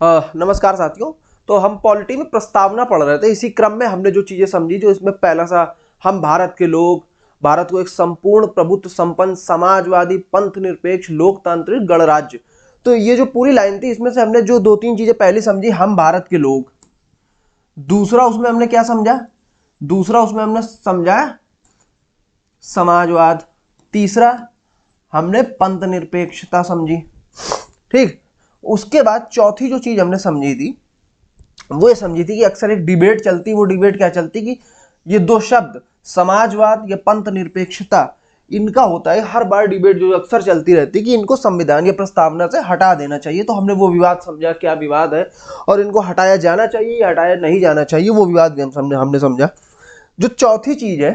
नमस्कार साथियों। तो हम पॉलिटी में प्रस्तावना पढ़ रहे थे। इसी क्रम में हमने जो चीजें समझी, जो इसमें पहला सा, हम भारत के लोग, भारत को एक संपूर्ण प्रभुत्व संपन्न समाजवादी पंथ निरपेक्ष लोकतांत्रिक गणराज्य। तो ये जो पूरी लाइन थी, इसमें से हमने जो दो तीन चीजें पहले समझी, हम भारत के लोग। दूसरा उसमें हमने क्या समझा? दूसरा उसमें हमने समझा समाजवाद। तीसरा हमने पंथ निरपेक्षता समझी। ठीक। उसके बाद चौथी जो चीज हमने समझी थी, वो ये समझी थी कि अक्सर एक डिबेट चलती। वो डिबेट क्या चलती कि ये दो शब्द समाजवाद या पंथ निरपेक्षता, इनका होता है हर बार डिबेट जो अक्सर चलती रहती है कि इनको संविधान या प्रस्तावना से हटा देना चाहिए। तो हमने वो विवाद समझा, क्या विवाद है और इनको हटाया जाना चाहिए या हटाया नहीं जाना चाहिए, वो विवाद भी हमने समझा। जो चौथी चीज है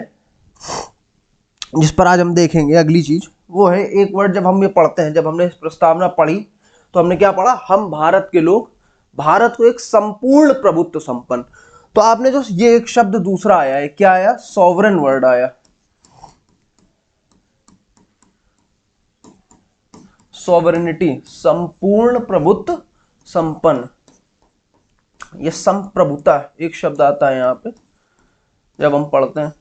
जिस पर आज हम देखेंगे, अगली चीज, वो है एक वर्ड जब हम ये पढ़ते हैं, जब हमने प्रस्तावना पढ़ी तो हमने क्या पढ़ा? हम भारत के लोग, भारत को एक संपूर्ण प्रभुत्व संपन्न। तो आपने जो ये एक शब्द दूसरा आया है, क्या आया? सॉवरेन वर्ड आया। सॉवरेनिटी, संपूर्ण प्रभुत्व संपन्न, ये संप्रभुता एक शब्द आता है यहां पे जब हम पढ़ते हैं।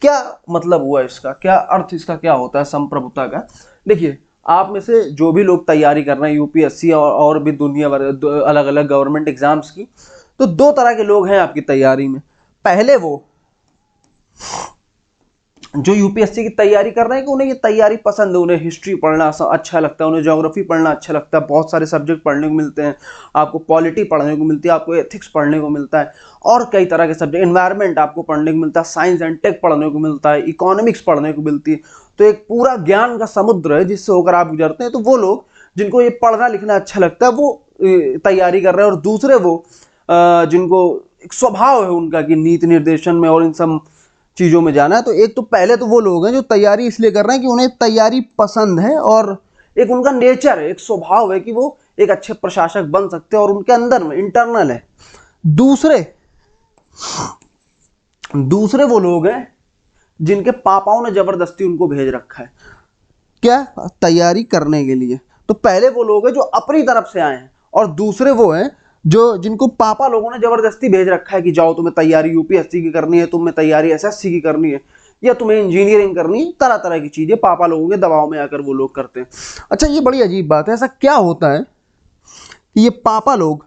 क्या मतलब हुआ इसका? क्या अर्थ इसका क्या होता है संप्रभुता का? देखिए, आप में से जो भी लोग तैयारी कर रहे हैं यूपीएससी और भी दुनिया भर अलग अलग गवर्नमेंट एग्जाम्स की, तो दो तरह के लोग हैं आपकी तैयारी में। पहले वो जो यूपीएससी की तैयारी कर रहे हैं कि उन्हें ये तैयारी पसंद है, उन्हें हिस्ट्री पढ़ना अच्छा लगता है, उन्हें ज्योग्राफी पढ़ना अच्छा लगता है, बहुत सारे सब्जेक्ट पढ़ने को मिलते हैं, आपको पॉलिटी पढ़ने को मिलती है, आपको एथिक्स पढ़ने को मिलता है, और कई तरह के सब्जेक्ट, एनवायरनमेंट आपको पढ़ने को मिलता है, साइंस एंड टेक पढ़ने को मिलता है, इकोनॉमिक्स पढ़ने को मिलती है। तो एक पूरा ज्ञान का समुद्र है जिससे होकर आप गुजरते हैं। तो वो लोग जिनको ये पढ़ना लिखना अच्छा लगता है वो तैयारी कर रहे हैं, और दूसरे वो जिनको एक स्वभाव है उनका कि नीति निर्देशन में और इन सब चीजों में जाना है। तो एक तो पहले तो वो लोग हैं जो तैयारी इसलिए कर रहे हैं कि उन्हें तैयारी पसंद है और एक उनका नेचर है, एक स्वभाव है कि वो एक अच्छे प्रशासक बन सकते हैं और उनके अंदर में इंटरनल है। दूसरे वो लोग हैं जिनके पापाओं ने जबरदस्ती उनको भेज रखा है, क्या? तैयारी करने के लिए। तो पहले वो लोग हैं जो अपनी तरफ से आए हैं, और दूसरे वो हैं जो जिनको पापा लोगों ने जबरदस्ती भेज रखा है कि जाओ तुम्हें तैयारी यूपीएससी की करनी है, तुम्हें तैयारी एसएससी की करनी है, या तुम्हें इंजीनियरिंग करनी है। तरह तरह की चीजें पापा लोगों के दबाव में आकर वो लोग करते हैं। अच्छा, ये बड़ी अजीब बात है। ऐसा क्या होता है कि ये पापा लोग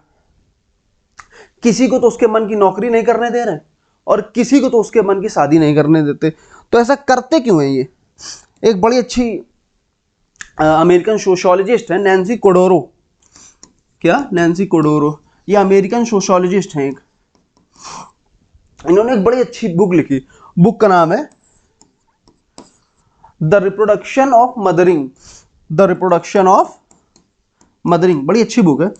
किसी को तो उसके मन की नौकरी नहीं करने दे रहे और किसी को तो उसके मन की शादी नहीं करने देते? तो ऐसा करते क्यों है ये? एक बड़ी अच्छी अमेरिकन सोशियोलॉजिस्ट है नैन्सी कोडोरो। क्या? नैन्सी कोडोरो, ये अमेरिकन सोशियोलॉजिस्ट हैं एक। इन्होंने एक बड़ी अच्छी बुक लिखी। बुक का नाम है the reproduction of mothering. The reproduction of mothering, बड़ी अच्छी बुक है।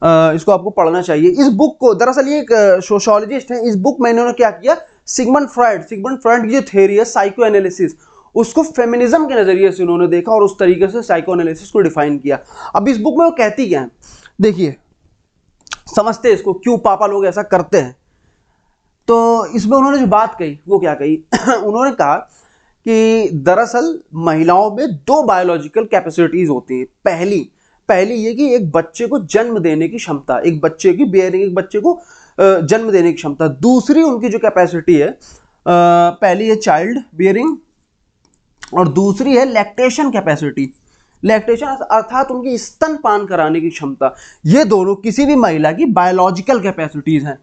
इसको आपको पढ़ना चाहिए। इस बुक को, दरअसल ये एक सोशियोलॉजिस्ट है, इस बुक में इन्होंने क्या किया, सिगमंड फ्रॉइड की जो थ्योरी है साइको एनालिसिस, उसको फेमिनिज्म के नजरिए से उन्होंने देखा और उस तरीके से साइको एनालिसिस को डिफाइन किया। अब इस बुक में वो कहती क्या है, देखिए, समझते हैं इसको, क्यों पापा लोग ऐसा करते हैं। तो इसमें उन्होंने जो बात कही वो क्या कही उन्होंने कहा कि दरअसल महिलाओं में दो बायोलॉजिकल कैपेसिटीज होती हैं। पहली ये कि एक बच्चे को जन्म देने की क्षमता, एक बच्चे को जन्म देने की क्षमता। दूसरी उनकी जो कैपेसिटी है, पहली है चाइल्ड बियरिंग और दूसरी है लैक्टेशन कैपेसिटी। लैक्टेशन अर्थात उनकी स्तनपान कराने की क्षमता। ये दोनों किसी भी महिला की बायोलॉजिकल कैपेसिटीज हैं।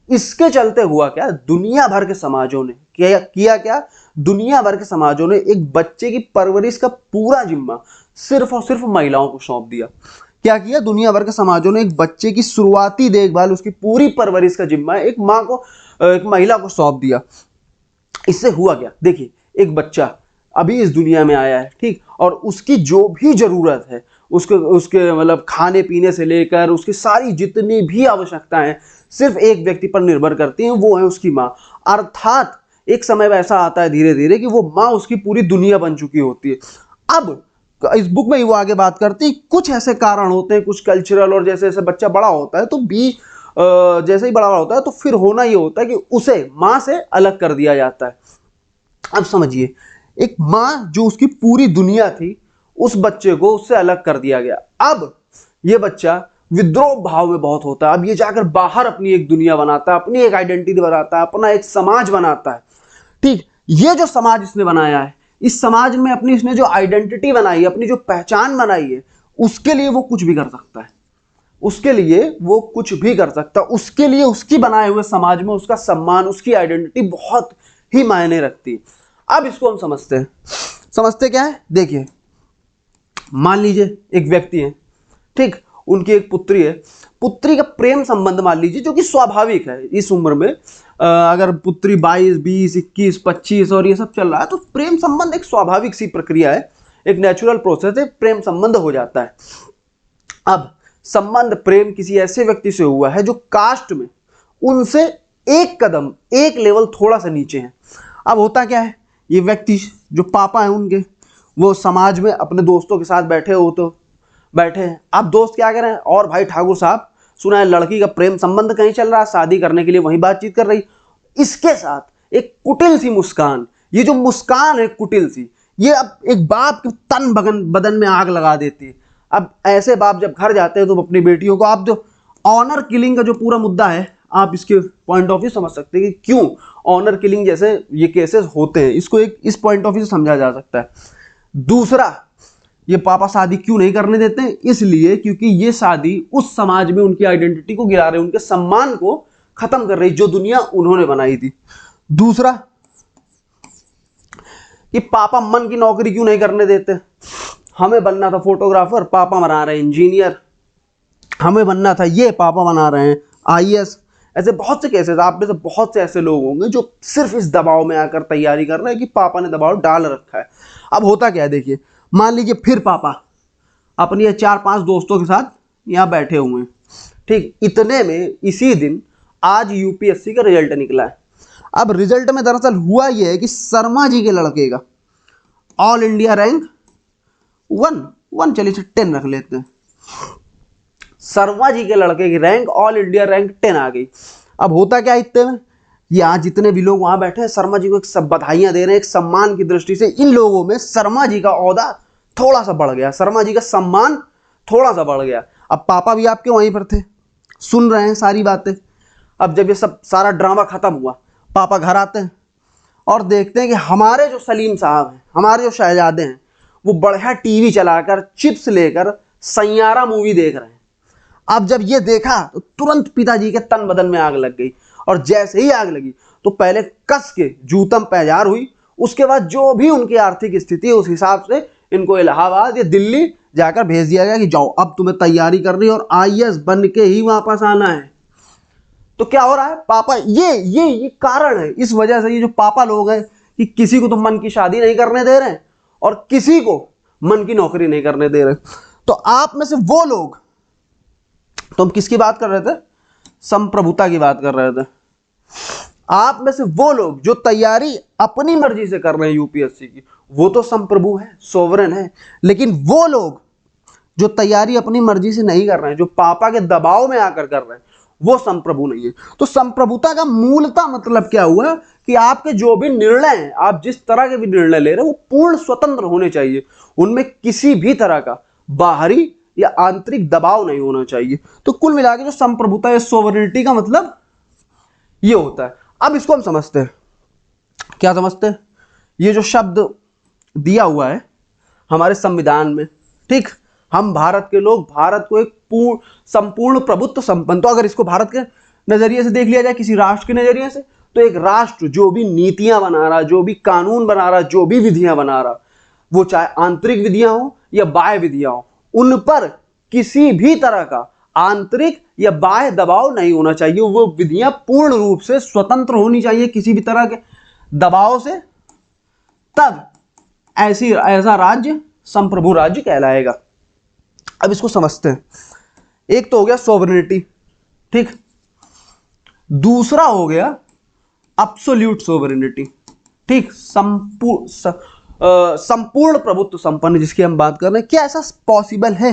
इसके चलते हुआ क्या, दुनिया भर के समाजों ने किया, दुनिया भर के समाजों ने एक बच्चे की परवरिश का पूरा जिम्मा सिर्फ और सिर्फ महिलाओं को सौंप दिया। क्या किया? दुनिया भर के समाजों ने एक बच्चे की शुरुआती देखभाल, उसकी पूरी परवरिश का जिम्मा एक मां को, एक महिला को सौंप दिया। इससे हुआ क्या, देखिए, एक बच्चा अभी इस दुनिया में आया है, ठीक, और उसकी जो भी जरूरत है, उसके मतलब खाने पीने से लेकर उसकी सारी जितनी भी आवश्यकताएं सिर्फ एक व्यक्ति पर निर्भर करती हैं, वो है उसकी माँ। अर्थात एक समय वैसा आता है धीरे धीरे कि वो माँ उसकी पूरी दुनिया बन चुकी होती है। अब इस बुक में ही वो आगे बात करती है, कुछ ऐसे कारण होते हैं, कुछ कल्चरल, और जैसे जैसे बच्चा बड़ा होता है तो जैसे ही बड़ा होता है तो फिर होना ये होता है कि उसे माँ से अलग कर दिया जाता है। अब समझिए, एक माँ जो उसकी पूरी दुनिया थी, उस बच्चे को उससे अलग कर दिया गया। अब ये बच्चा विद्रोह भाव में बहुत होता है। अब ये जाकर बाहर अपनी एक दुनिया बनाता है, अपनी एक आइडेंटिटी बनाता है, अपना एक समाज बनाता है। ठीक, ये जो समाज इसने बनाया है, इस समाज में अपनी इसने जो आइडेंटिटी बनाई है, अपनी जो पहचान बनाई है, उसके लिए वो कुछ भी कर सकता है, उसके लिए वो कुछ भी कर सकता है। उसके लिए उसकी बनाए हुए समाज में उसका सम्मान, उसकी आइडेंटिटी बहुत ही मायने रखती है। अब इसको हम समझते क्या है, देखिए मान लीजिए एक व्यक्ति है, ठीक, उनकी एक पुत्री है, पुत्री का प्रेम संबंध मान लीजिए, जो कि स्वाभाविक है इस उम्र में। अगर पुत्री 22, 20, 21, 25 और ये सब चल रहा है, तो प्रेम संबंध एक स्वाभाविक सी प्रक्रिया है, एक नेचुरल प्रोसेस है, प्रेम संबंध हो जाता है। अब संबंध प्रेम किसी ऐसे व्यक्ति से हुआ है जो कास्ट में उनसे एक कदम, एक लेवल थोड़ा सा नीचे है। अब होता क्या है, ये व्यक्ति जो पापा है उनके, वो समाज में अपने दोस्तों के साथ बैठे हैं। अब दोस्त क्या करें, और भाई ठाकुर साहब सुना है लड़की का प्रेम संबंध कहीं चल रहा है, शादी करने के लिए वहीं बातचीत कर रही। इसके साथ एक कुटिल सी मुस्कान, ये जो मुस्कान है कुटिल सी, ये अब एक बाप के तन बदन में आग लगा देती है। अब ऐसे बाप जब घर जाते हैं तो अपनी बेटियों को, आप जो ऑनर किलिंग का जो पूरा मुद्दा है, आप इसके पॉइंट ऑफ व्यू समझ सकते हैं कि क्यों ऑनर किलिंग जैसे ये केसेस होते हैं, इसको एक इस पॉइंट ऑफ व्यू से समझा जा सकता है। दूसरा, ये पापा शादी क्यों नहीं करने देते हैं, इसलिए क्योंकि ये शादी उस समाज में उनकी आइडेंटिटी को गिरा रही, उनके सम्मान को खत्म कर रही, जो दुनिया उन्होंने बनाई थी। दूसरा, कि पापा मन की नौकरी क्यों नहीं करने देते, हमें बनना था फोटोग्राफर, पापा बना रहे हैं इंजीनियर, हमें बनना था ये, पापा बना रहे हैं IAS। ऐसे बहुत से केसेस, आप में से बहुत से ऐसे लोग होंगे जो सिर्फ इस दबाव में आकर तैयारी कर रहे हैं कि पापा ने दबाव डाल रखा है। अब होता क्या है, देखिए मान लीजिए फिर पापा अपनी 4-5 दोस्तों के साथ यहाँ बैठे हुए हैं, ठीक, इतने में इसी दिन आज UPSC का रिजल्ट निकला है। अब रिजल्ट में दरअसल हुआ यह है कि शर्मा जी के लड़के का ऑल इंडिया रैंक 1, चलिए 10 रख लेते हैं, शर्मा जी के लड़के की रैंक ऑल इंडिया रैंक 10 आ गई। अब होता क्या इतने में, यहाँ जितने भी लोग वहां बैठे हैं शर्मा जी को एक सब बधाइयां दे रहे हैं, एक सम्मान की दृष्टि से इन लोगों में शर्मा जी का औहदा थोड़ा सा बढ़ गया, शर्मा जी का सम्मान थोड़ा सा बढ़ गया। अब पापा भी आपके वहीं पर थे, सुन रहे हैं सारी बातें। अब जब ये सब सारा ड्रामा खत्म हुआ, पापा घर आते हैं और देखते हैं कि हमारे जो सलीम साहब हैं, हमारे जो शहजादे हैं, वो बढ़िया टीवी चलाकर चिप्स लेकर सैयारा मूवी देख रहे हैं। अब जब ये देखा तो तुरंत पिताजी के तन बदन में आग लग गई, और जैसे ही आग लगी तो पहले कस के जूतम पैजार हुई, उसके बाद जो भी उनकी आर्थिक स्थिति है उस हिसाब से इनको इलाहाबाद या दिल्ली जाकर भेज दिया गया कि जाओ अब तुम्हें तैयारी करनी है और IAS बन के ही वापस आना है। तो क्या हो रहा है, पापा ये कारण है, इस वजह से ये जो पापा लोग हैं कि किसी को तो मन की शादी नहीं करने दे रहे हैं और किसी को मन की नौकरी नहीं करने दे रहे। तो आप में से वो लोग, तो हम किसकी बात कर रहे थे, संप्रभुता की बात कर रहे थे। आप में से वो लोग जो तैयारी अपनी मर्जी से कर रहे हैं UPSC की, वो तो संप्रभु है, सोवरेन है। लेकिन वो लोग जो तैयारी अपनी मर्जी से नहीं कर रहे हैं, जो पापा के दबाव में आकर कर रहे हैं, वो संप्रभु नहीं है। तो संप्रभुता का मूलतः मतलब क्या हुआ कि आपके जो भी निर्णय हैं, आप जिस तरह के भी निर्णय ले रहे हैं, वो पूर्ण स्वतंत्र होने चाहिए, उनमें किसी भी तरह का बाहरी या आंतरिक दबाव नहीं होना चाहिए। तो कुल मिला के जो संप्रभुता या सोवरेनिटी का मतलब ये होता है। अब इसको हम समझते हैं, क्या समझते हैं, ये जो शब्द दिया हुआ है हमारे संविधान में, ठीक, हम भारत के लोग भारत को एक संपूर्ण प्रभुत्व संपन्न, तो अगर इसको भारत के नजरिए से देख लिया जाए, किसी राष्ट्र के नजरिए से, तो एक राष्ट्र जो भी नीतियां बना रहा, जो भी कानून बना रहा, जो भी विधियां बना रहा, वो चाहे आंतरिक विधियां हो या बाह्य विधियां हो, उन पर किसी भी तरह का आंतरिक या बाह्य दबाव नहीं होना चाहिए। वो विधियां पूर्ण रूप से स्वतंत्र होनी चाहिए किसी भी तरह के दबाव से, तब ऐसा राज्य संप्रभु राज्य कहलाएगा। अब इसको समझते हैं, एक तो हो गया सोवरेनिटी, ठीक, दूसरा हो गया एब्सोल्यूट सोवरेनिटी, ठीक, संपूर्ण प्रभुत्व संपन्न जिसकी हम बात कर रहे हैं। क्या ऐसा पॉसिबल है,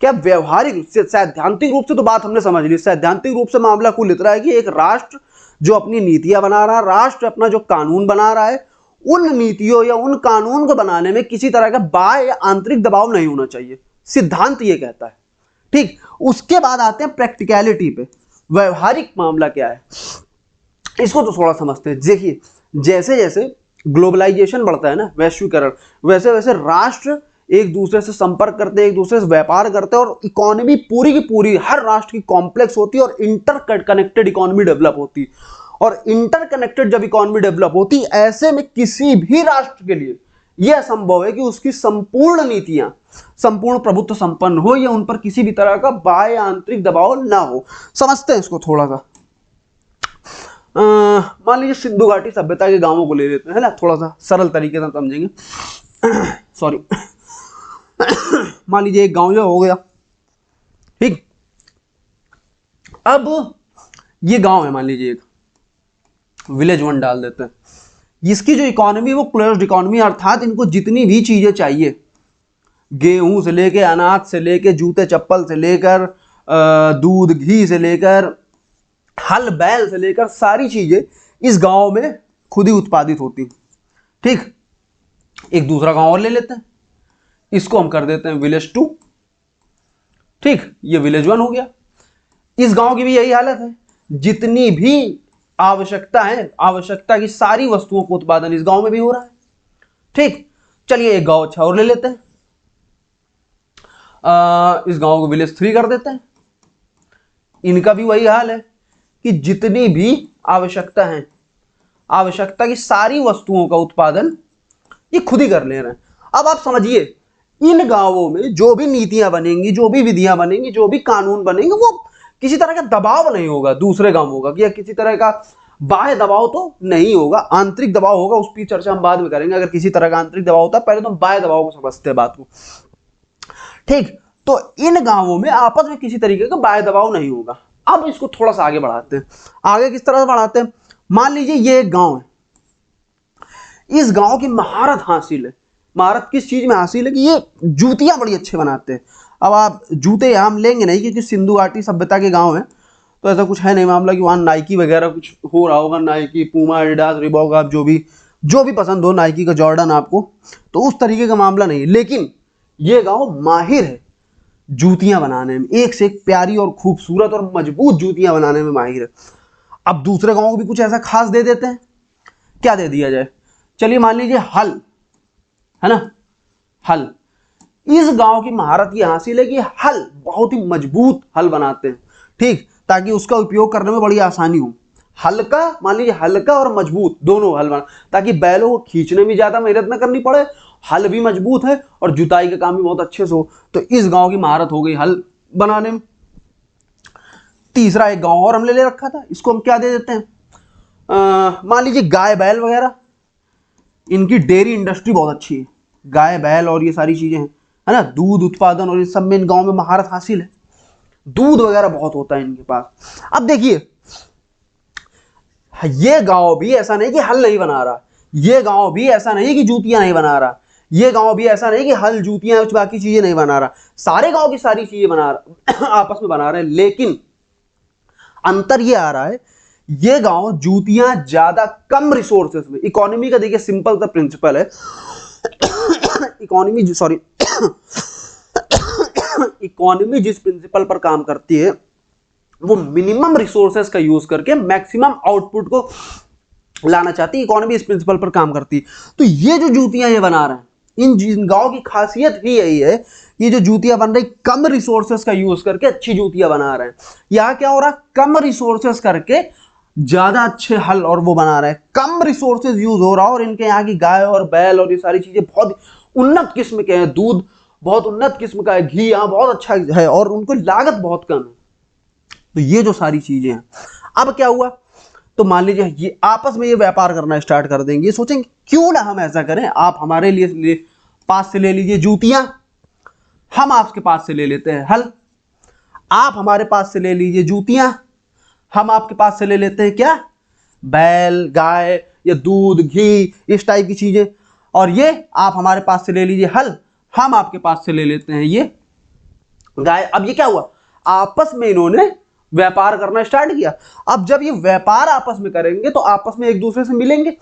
क्या व्यवहारिक रूप से, सैद्धांतिक रूप से तो बात हमने समझ ली, सैद्धांतिक रूप से मामला कुल इतना है कि एक राष्ट्र जो अपनी नीतियां बना रहा है, राष्ट्र अपना जो कानून बना रहा है, उन नीतियों या उन कानून को बनाने में किसी तरह का बाह्य या आंतरिक दबाव नहीं होना चाहिए, सिद्धांत ये कहता है, ठीक, उसके बाद आते हैं प्रैक्टिकलिटी पे, व्यवहारिक मामला क्या है इसको तो थोड़ा समझते हैं। देखिए, जैसे जैसे ग्लोबलाइजेशन बढ़ता है ना, वैश्वीकरण, वैसे वैसे राष्ट्र एक दूसरे से संपर्क करते हैं, एक दूसरे से व्यापार करते हैं, और इकोनॉमी पूरी की पूरी हर राष्ट्र की कॉम्प्लेक्स होती है और इंटर कनेक्टेड इकोनॉमी डेवलप होती है। और इंटरकनेक्टेड जब इकोनॉमी डेवलप होती, ऐसे में किसी भी राष्ट्र के लिए यह असंभव है कि उसकी संपूर्ण नीतियां संपूर्ण प्रभुत्व संपन्न हो या उन पर किसी भी तरह का बाह्य आंतरिक दबाव ना हो। समझते हैं इसको थोड़ा सा। मान लीजिए सिंधु घाटी सभ्यता के गांवों को ले लेते हैं, है ना, थोड़ा सा सरल तरीके से समझेंगे। सॉरी। मान लीजिए एक गांव जो हो गया, ठीक, अब ये गांव है, मान लीजिए एक विलेज 1 डाल देते हैं। इसकी जो इकोनॉमी वो क्लोज्ड इकोनॉमी, अर्थात इनको जितनी भी चीजें चाहिए, गेहूं से लेके अनाज से लेके जूते चप्पल से लेकर दूध घी से लेकर हल बैल से लेकर सारी चीजें इस गांव में खुद ही उत्पादित होती। ठीक, एक दूसरा गांव और ले लेते हैं, इसको हम कर देते हैं विलेज 2। ठीक, ये विलेज 1 हो गया। इस गांव की भी यही हालत है, जितनी भी आवश्यकता है, आवश्यकता की सारी वस्तुओं का उत्पादन इस गांव में भी हो रहा है। ठीक, चलिए एक गांव अच्छा और ले लेते हैं, इस गांव को विलेज 3 कर देते हैं। इनका भी वही हाल है कि जितनी भी आवश्यकता है, आवश्यकता की सारी वस्तुओं का उत्पादन ये खुद ही कर ले रहे हैं। अब आप समझिए, इन गांवों में जो भी नीतियां बनेंगी, जो भी विधियां बनेंगी, जो भी कानून बनेंगे, वो किसी तरह का दबाव नहीं होगा दूसरे गांवों का, या किसी तरह का बाह्य दबाव तो नहीं होगा, आंतरिक दबाव होगा। उसकी चर्चा हम बाद में करेंगे। अगर किसी तरह का आंतरिक दबाव होता है, पहले तो हम बाह्य दबाव को समझते हैं बात को। ठीक, तो इन गांवों में आपस में किसी तरीके का बाह्य दबाव नहीं होगा। अब इसको थोड़ा सा आगे बढ़ाते हैं। आगे किस तरह से बढ़ाते हैं? मान लीजिए ये एक गांव है, इस गांव की महारत हासिल है। महारत किस चीज में हासिल है? कि ये जूतियां बड़ी अच्छे बनाते हैं। अब आप जूते हम लेंगे नहीं, क्योंकि सिंधु घाटी सभ्यता के गांव है, तो ऐसा कुछ है नहीं मामला कि वहाँ नाइकी वगैरह कुछ हो रहा होगा। नाइकी, पूमा, एडिडास, रिबॉक, आप जो भी पसंद हो, नाइकी का जॉर्डन आपको, तो उस तरीके का मामला नहीं है। लेकिन ये गांव माहिर है जूतियां बनाने में, एक से एक प्यारी और खूबसूरत और मजबूत जूतियां बनाने में माहिर है। अब दूसरे गांव को भी कुछ ऐसा खास दे देते हैं। क्या दे दिया जाए? चलिए मान लीजिए हल, है ना, हल। इस गांव की महारत ये हासिल है कि हल बहुत ही मजबूत हल बनाते हैं। ठीक, ताकि उसका उपयोग करने में बड़ी आसानी हो। हल्का, मान लीजिए हल्का और मजबूत दोनों हल बना, ताकि बैलों को खींचने में ज्यादा मेहनत न करनी पड़े, हल भी मजबूत है और जुताई का काम भी बहुत अच्छे से हो। तो इस गांव की महारत हो गई हल बनाने में। तीसरा एक गांव और हमने ले रखा था, इसको हम क्या दे देते हैं? मान लीजिए गाय बैल वगैरह, इनकी डेयरी इंडस्ट्री बहुत अच्छी है। गाय बैल और ये सारी चीजें हैं, है ना, दूध उत्पादन और इस सब में इन गांव में महारत हासिल है। दूध वगैरह बहुत होता है इनके पास। अब देखिए, ये गांव भी ऐसा नहीं कि हल नहीं बना रहा, ये गांव भी ऐसा नहीं कि जूतियां नहीं बना रहा, ये गांव भी ऐसा नहीं कि हल जूतियां बाकी चीजें नहीं बना रहा। सारे गांव की सारी चीजें बना रहा, आपस में बना रहे हैं। लेकिन अंतर ये आ रहा है, ये गांव जूतियां ज्यादा कम रिसोर्सेस में, इकोनॉमी का देखिए सिंपल सा प्रिंसिपल है, इकोनॉमी इकोनॉमी जिस प्रिंसिपल पर काम करती है, वो मिनिमम रिसोर्सेस का यूज करके मैक्सिमम आउटपुट को लाना चाहती है। इकोनॉमी इस प्रिंसिपल पर काम करती है। तो ये जो जूतियां ये बना रहे हैं, इन गांव की खासियत ही यही है, ये जो जूतियां बन रही कम रिसोर्सेस का यूज करके अच्छी जूतियां बना रहे हैं। यहां क्या हो रहा है? कम रिसोर्सेस करके ज्यादा अच्छे हल और वो बना रहे हैं, कम रिसोर्सेज यूज हो रहा है। और इनके यहाँ की गाय और बैल और ये सारी चीजें बहुत उन्नत किस्म के हैं, दूध बहुत उन्नत किस्म का है, घी यहाँ बहुत अच्छा है और उनको लागत बहुत कम है। तो ये जो सारी चीजें हैं, अब क्या हुआ? तो मान लीजिए ये आपस में ये व्यापार करना स्टार्ट कर देंगे। ये सोचेंगे क्यों ना हम ऐसा करें, आप हमारे लिए पास से ले लीजिए जूतियां, हम आपके पास से ले लेते हैं हल। आप हमारे पास से ले लीजिए जूतियां, हम आपके पास से ले लेते हैं क्या? बैल, गाय या दूध, घी, इस टाइप की चीजें। और ये आप हमारे पास से ले लीजिए हल, हम आपके पास से ले लेते हैं ये गाय। अब ये क्या हुआ? आपस में इन्होंने व्यापार करना स्टार्ट किया। अब जब ये व्यापार आपस में करेंगे तो आपस में एक दूसरे से मिलेंगे।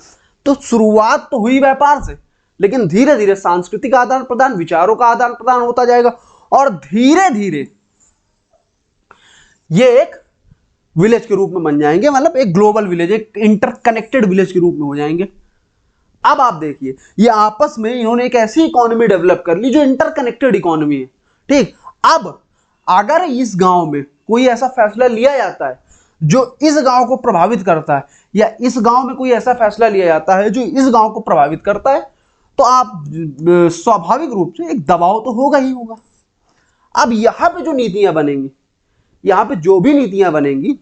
तो शुरुआत तो हुई व्यापार से, लेकिन धीरे धीरे सांस्कृतिक आदान प्रदान, विचारों का आदान प्रदान होता जाएगा और धीरे धीरे ये एक विलेज के रूप में बन जाएंगे, मतलब एक ग्लोबल विलेज, एक इंटरकनेक्टेड विलेज के रूप में हो जाएंगे। अब आप देखिए, ये आपस में इन्होंने एक ऐसी इकोनॉमी डेवलप कर ली जो इंटरकनेक्टेड इकोनॉमी है, ठीक। अब अगर इस गांव में कोई ऐसा फैसला लिया जाता है जो इस गांव को प्रभावित करता है, या इस गांव में कोई ऐसा फैसला लिया जाता है जो इस गांव को प्रभावित करता है, तो आप स्वाभाविक रूप से एक दबाव तो होगा ही होगा। अब यहां पे जो नीतियां बनेंगी, यहां पे जो भी नीतियां बनेंगी,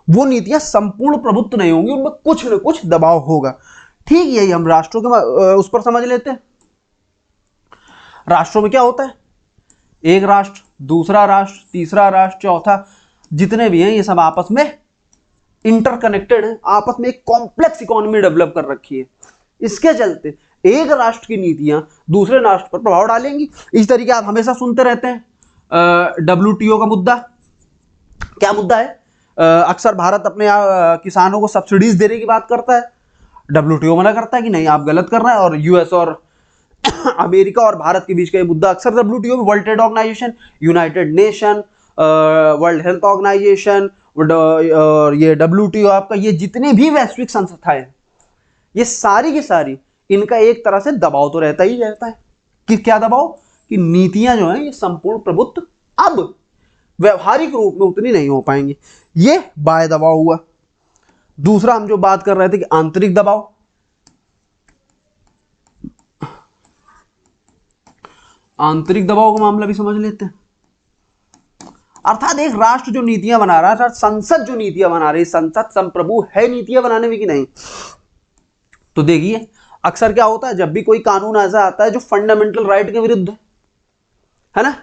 वो नीतियां संपूर्ण प्रभुत्व नहीं होंगी, उनमें कुछ न कुछ दबाव होगा, ठीक। यही हम राष्ट्रों के उस पर समझ लेते हैं। राष्ट्रों में क्या होता है, एक राष्ट्र, दूसरा राष्ट्र, तीसरा राष्ट्र, चौथा, जितने भी हैं ये सब आपस में इंटरकनेक्टेड है, आपस में एक कॉम्प्लेक्स इकोनॉमी डेवलप कर रखी है। इसके चलते एक राष्ट्र की नीतियां दूसरे राष्ट्र पर प्रभाव डालेंगी। इस तरीके आप हमेशा सुनते रहते हैं WTO का मुद्दा। क्या मुद्दा है? अक्सर भारत अपने किसानों को सब्सिडीज देने की बात करता है, WTO मना करता है कि नहीं, आप गलत कर रहे हैं। और यूएस और अमेरिका और भारत के बीच का ये मुद्दा अक्सर WTO में, world trade organisation, united nation, world health organisation और ये WTO आपका, ये जितने भी वैश्विक संस्थाएं, ये सारी की सारी, इनका एक तरह से दबाव तो रहता ही रहता है। कि क्या दबाव? कि नीतियां जो हैं ये संपूर्ण प्रभुत्व अब व्यवहारिक रूप में उतनी नहीं हो पाएंगी। ये बाह्य दबाव हुआ। दूसरा हम जो बात कर रहे थे कि आंतरिक दबाव, आंतरिक दबाव का मामला भी समझ लेते हैं। अर्थात एक राष्ट्र जो नीतियां बना रहा है, अर्थात संसद जो नीतियां बना रही है, संसद संप्रभु है नीतियां बनाने में कि नहीं? तो देखिए अक्सर क्या होता है, जब भी कोई कानून ऐसा आता है जो फंडामेंटल राइट के विरुद्ध है ना,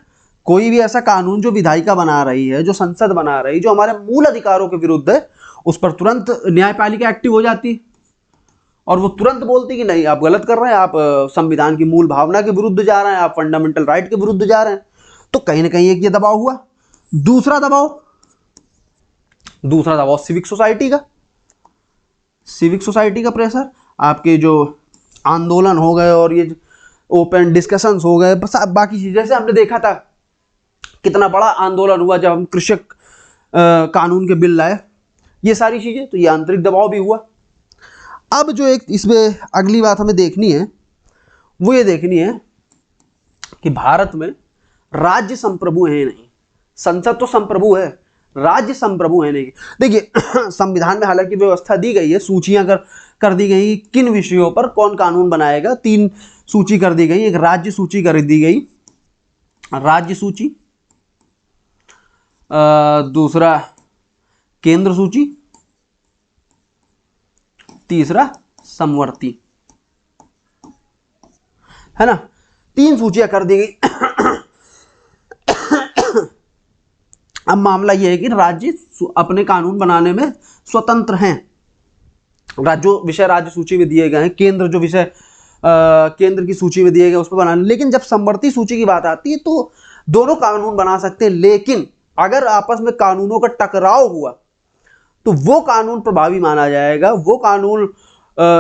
कोई भी ऐसा कानून जो विधायिका बना रही है, जो संसद बना रही है, जो हमारे मूल अधिकारों के विरुद्ध है, उस पर तुरंत न्यायपालिका एक्टिव हो जाती है और वो तुरंत बोलती कि नहीं, आप गलत कर रहे हैं, आप संविधान की मूल भावना के विरुद्ध जा रहे हैं, आप फंडामेंटल राइट के विरुद्ध जा रहे हैं। तो कहीं ना कहीं एक ये दबाव हुआ। दूसरा दबाव सिविक सोसाइटी का, सिविक सोसाइटी का प्रेशर, आपके जो आंदोलन हो गए और ये ओपन डिस्कशंस हो गए, बस बाकी चीजें, जैसे हमने देखा था कितना बड़ा आंदोलन हुआ जब हम कृषक कानून के बिल लाए, ये सारी चीजें, तो ये आंतरिक दबाव भी हुआ। अब जो एक इसमें अगली बात हमें देखनी है, वो ये देखनी है कि भारत में राज्य संप्रभु है नहीं, संसद तो संप्रभु है, राज्य संप्रभु है नहीं। देखिए संविधान में हालांकि व्यवस्था दी गई है, सूचियां कर दी गई किन विषयों पर कौन कानून बनाएगा, 3 सूची कर दी गई। एक राज्य सूची कर दी गई, राज्य सूची, दूसरा केंद्र सूची, तीसरा समवर्ती, है ना, 3 सूचियां कर दी गई। अब मामला यह है कि राज्य अपने कानून बनाने में स्वतंत्र हैं, जो विषय राज्य सूची में दिए गए हैं, केंद्र जो विषय केंद्र की सूची में दिए गए उस पर बनाने। लेकिन जब समवर्ती सूची की बात आती है तो दोनों कानून बना सकते हैं, लेकिन अगर आपस में कानूनों का टकराव हुआ तो वो कानून प्रभावी माना जाएगा, वो कानून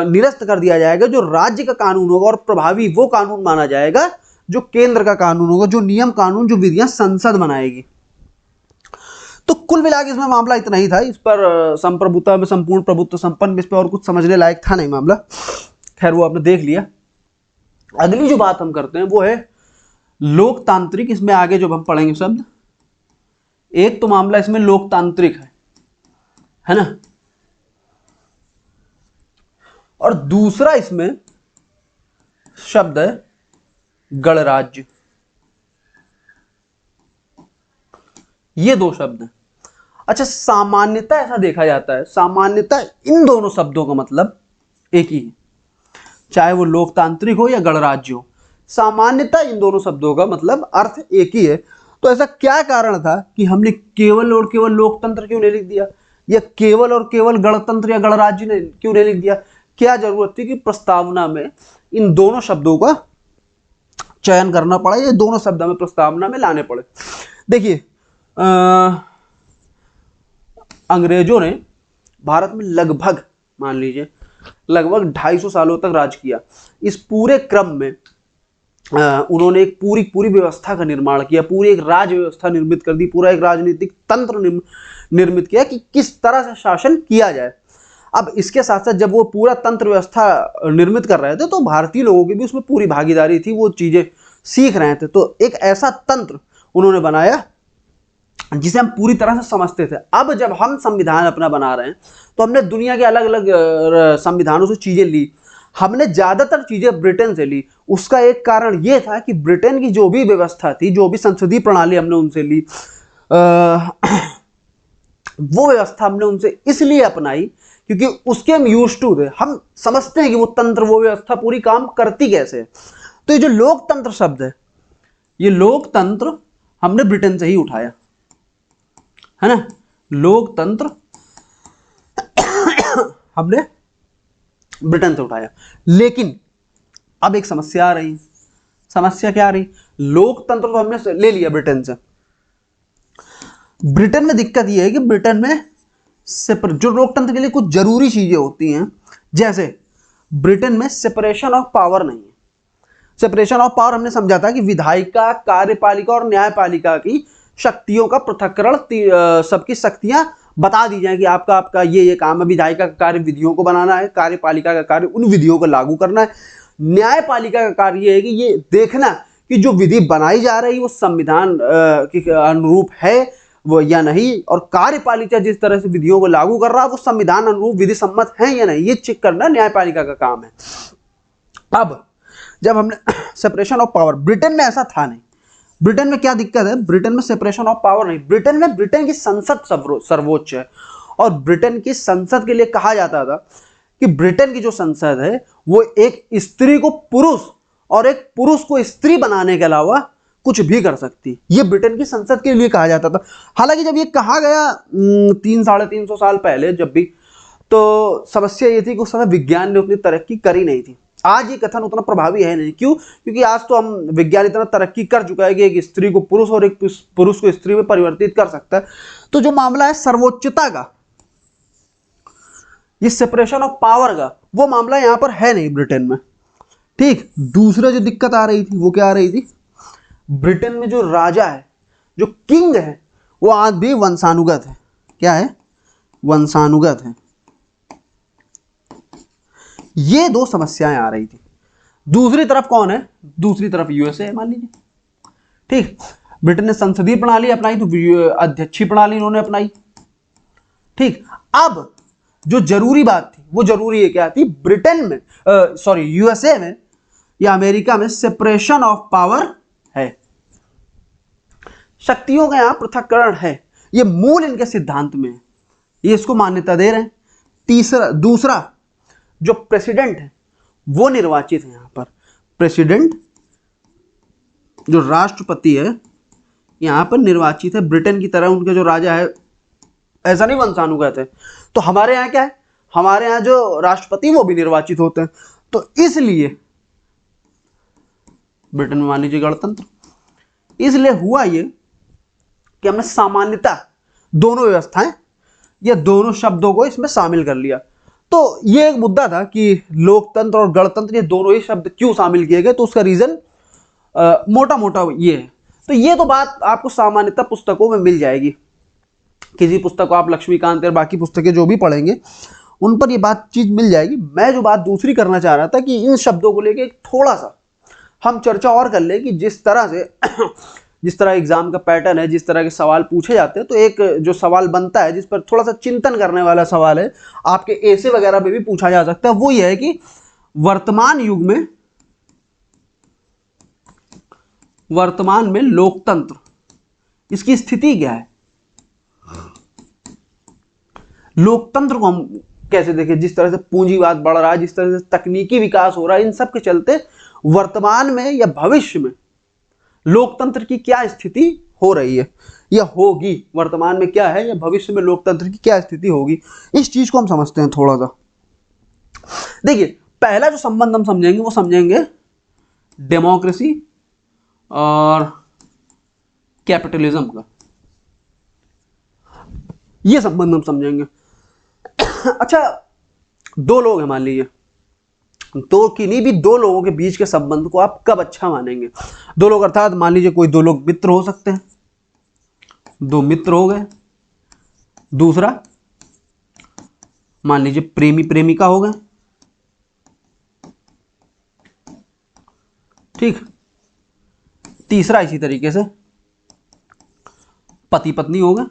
निरस्त कर दिया जाएगा जो राज्य का कानून होगा, और प्रभावी वो कानून माना जाएगा जो केंद्र का कानून होगा, जो नियम कानून, जो विधियां संसद बनाएगी। तो कुल मिला के इसमें मामला इतना ही था। इस पर संप्रभुता में संपूर्ण प्रभुत्व संपन्न, इस पर और कुछ समझने लायक था नहीं मामला, खैर वो आपने देख लिया। अगली जो बात हम करते हैं वो है लोकतांत्रिक। इसमें आगे जो हम पढ़ेंगे शब्द, एक तो मामला इसमें लोकतांत्रिक है ना, और दूसरा इसमें शब्द है गणराज्य। ये 2 शब्द हैं। अच्छा, सामान्यतः ऐसा देखा जाता है, सामान्यतः इन दोनों शब्दों का मतलब एक ही है, चाहे वो लोकतांत्रिक हो या गणराज्य हो, सामान्यतः इन दोनों शब्दों का मतलब अर्थ एक ही है। तो ऐसा क्या कारण था कि हमने केवल और केवल लोकतंत्र क्यों नहीं लिख दिया, या केवल और केवल गणतंत्र या गणराज्य ने क्यों नहीं लिख दिया? क्या जरूरत थी कि प्रस्तावना में इन दोनों शब्दों का चयन करना पड़ा, ये दोनों शब्द हमें प्रस्तावना में लाने पड़े? देखिए अंग्रेजों ने भारत में लगभग, मान लीजिए लगभग 250 सालों तक राज किया। इस पूरे क्रम में उन्होंने एक पूरी पूरी व्यवस्था का निर्माण किया, पूरी एक राज व्यवस्था निर्मित कर दी, पूरा एक राजनीतिक तंत्र निर्मित किया कि किस तरह से शासन किया जाए। अब इसके साथ साथ जब वो पूरा तंत्र व्यवस्था निर्मित कर रहे थे तो भारतीय लोगों की भी उसमें पूरी भागीदारी थी, वो चीजें सीख रहे थे। तो एक ऐसा तंत्र उन्होंने बनाया जिसे हम पूरी तरह से समझते थे। अब जब हम संविधान अपना बना रहे हैं तो हमने दुनिया के अलग अलग संविधानों से चीजें ली, हमने ज्यादातर चीजें ब्रिटेन से ली। उसका एक कारण यह था कि ब्रिटेन की जो भी व्यवस्था थी, जो भी संसदीय प्रणाली हमने उनसे ली, वो व्यवस्था हमने उनसे इसलिए अपनाई क्योंकि उसके हम यूज्ड टू थे, हम समझते हैं कि वो तंत्र, वो व्यवस्था पूरी काम करती कैसे। तो ये जो लोकतंत्र शब्द है, ये लोकतंत्र हमने ब्रिटेन से ही उठाया है ना, लोकतंत्र हमने ब्रिटेन से उठाया। लेकिन अब एक समस्या आ रही। समस्या क्या आ रही? लोकतंत्र तो हमने ले लिया ब्रिटेन से, ब्रिटेन में दिक्कत यह है कि ब्रिटेन में जो लोकतंत्र के लिए कुछ जरूरी चीजें होती हैं, जैसे ब्रिटेन में सेपरेशन ऑफ पावर नहीं है। सेपरेशन ऑफ पावर हमने समझा था कि विधायिका, कार्यपालिका और न्यायपालिका की शक्तियों का पृथक्करण, सबकी शक्तियां बता दी जाए कि आपका आपका ये काम है। विधायिका का कार्य विधियों को बनाना है, कार्यपालिका का कार्य उन विधियों को लागू करना है, न्यायपालिका का कार्य है कि ये देखना कि जो विधि बनाई जा रही है वो संविधान के अनुरूप है वो या नहीं, और कार्यपालिका जिस तरह से विधियों को लागू कर रहा है वो संविधान अनुरूप विधि सम्मत है या नहीं, ये चेक करना न्यायपालिका का काम है। अब जब हमने सेपरेशन ऑफ पावर, ब्रिटेन में ऐसा था नहीं। ब्रिटेन में क्या दिक्कत है? ब्रिटेन में सेपरेशन ऑफ पावर नहीं। ब्रिटेन में ब्रिटेन की संसद सर्वोच्च है, और ब्रिटेन की संसद के लिए कहा जाता था कि ब्रिटेन की जो संसद है वो एक स्त्री को पुरुष और एक पुरुष को स्त्री बनाने के अलावा कुछ भी कर सकती, ये ब्रिटेन की संसद के लिए कहा जाता था। हालांकि जब ये कहा गया 300-350 साल पहले जब भी, तो समस्या ये थी कि उस समय विज्ञान ने उतनी तरक्की करी नहीं थी। आज ये कथन उतना प्रभावी है नहीं। क्यों? क्योंकि आज तो हम विज्ञान इतना तरक्की कर चुका है कि एक स्त्री को पुरुष और एक पुरुष को स्त्री में परिवर्तित कर सकता है। तो जो मामला है सर्वोच्चता का, ये सेपरेशन ऑफ पावर का, वो मामला यहां पर है नहीं ब्रिटेन में। ठीक। दूसरा जो दिक्कत आ रही थी वो क्या आ रही थी? ब्रिटेन में जो राजा है, जो किंग है, वो आज भी वंशानुगत है। क्या है? वंशानुगत है। ये दो समस्याएं आ रही थी। दूसरी तरफ कौन है? दूसरी तरफ यूएसए मान लीजिए। ठीक। ब्रिटेन ने संसदीय प्रणाली अपनाई तो अध्यक्षीय प्रणाली इन्होंने अपनाई। ठीक। अब जो जरूरी बात थी वो जरूरी है क्या थी? ब्रिटेन में यूएसए में या अमेरिका में सेपरेशन ऑफ पावर है, शक्तियों का यहां पृथक्करण है, ये मूल इनके सिद्धांत में है, ये इसको मान्यता दे रहे हैं। दूसरा जो प्रेसिडेंट है वो निर्वाचित है। यहां पर प्रेसिडेंट जो राष्ट्रपति है यहां पर निर्वाचित है। ब्रिटेन की तरह उनके जो राजा है ऐसा नहीं वंशानुगत है। तो हमारे यहां क्या है? हमारे यहां जो राष्ट्रपति वो भी निर्वाचित होते हैं। तो इसलिए ब्रिटेन में मान लीजिए गणतंत्र, इसलिए हुआ ये कि हमने सामान्यता दोनों व्यवस्थाएं या दोनों शब्दों को इसमें शामिल कर लिया। तो ये एक मुद्दा था कि लोकतंत्र और गणतंत्र ये दोनों ही शब्द क्यों शामिल किए गए, तो उसका रीजन मोटा मोटा ये है। तो ये तो बात आपको सामान्यता पुस्तकों में मिल जाएगी। किसी पुस्तक को आप लक्ष्मीकांत और बाकी पुस्तकें जो भी पढ़ेंगे उन पर ये बात चीज मिल जाएगी। मैं जो बात दूसरी करना चाह रहा था कि इन शब्दों को लेके थोड़ा सा हम चर्चा और कर ले कि जिस तरह एग्जाम का पैटर्न है, जिस तरह के सवाल पूछे जाते हैं, तो एक जो सवाल बनता है जिस पर थोड़ा सा चिंतन करने वाला सवाल है, आपके ऐसे वगैरह में भी पूछा जा सकता है, वो ये है कि वर्तमान युग में लोकतंत्र इसकी स्थिति क्या है? लोकतंत्र को हम कैसे देखें? जिस तरह से पूंजीवाद बढ़ रहा है, जिस तरह से तकनीकी विकास हो रहा है, इन सब के चलते वर्तमान में या भविष्य में लोकतंत्र की क्या स्थिति हो रही है या होगी, वर्तमान में क्या है या भविष्य में लोकतंत्र की क्या स्थिति होगी, इस चीज को हम समझते हैं थोड़ा सा। देखिए, पहला जो संबंध हम समझेंगे वो समझेंगे डेमोक्रेसी और कैपिटलिज्म का, ये संबंध हम समझेंगे। अच्छा, दो लोग हैं मान लीजिए, तो किन्हीं भी दो लोगों के बीच के संबंध को आप कब अच्छा मानेंगे? दो लोग अर्थात मान लीजिए कोई दो लोग मित्र हो सकते हैं, दो मित्र हो गए, दूसरा मान लीजिए प्रेमी प्रेमिका हो गए, ठीक। तीसरा इसी तरीके से पति पत्नी हो गए,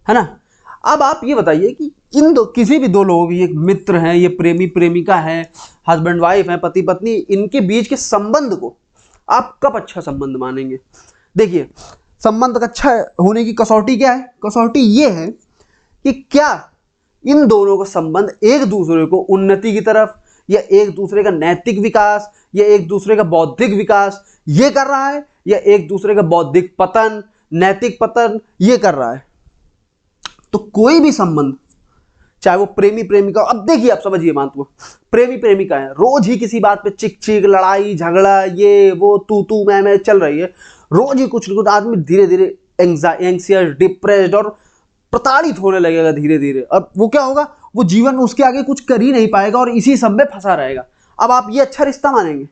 है ना। अब आप ये बताइए कि इन दो किसी भी दो लोगों की, एक मित्र हैं, ये प्रेमी प्रेमिका है, हस्बैंड वाइफ है, पति पत्नी, इनके बीच के संबंध को आप कब अच्छा संबंध मानेंगे? देखिए, संबंध का अच्छा होने की कसौटी क्या है? कसौटी ये है कि क्या इन दोनों का संबंध एक दूसरे को उन्नति की तरफ, या एक दूसरे का नैतिक विकास, या एक दूसरे का बौद्धिक विकास ये कर रहा है, या एक दूसरे का बौद्धिक पतन, नैतिक पतन ये कर रहा है। तो कोई भी संबंध, चाहे वो प्रेमी प्रेमिका, अब देखिए आप समझिए महत्व, प्रेमी प्रेमिका है, रोज ही किसी बात पे चिक चिक, लड़ाई झगड़ा, ये वो तू मैं चल रही है, रोज ही कुछ ना कुछ, आदमी धीरे धीरे एंग्जाइटी, डिप्रेस्ड और प्रताड़ित होने लगेगा धीरे धीरे। अब वो क्या होगा, वो जीवन में उसके आगे कुछ कर ही नहीं पाएगा और इसी सब में फंसा रहेगा। अब आप ये अच्छा रिश्ता मानेंगे?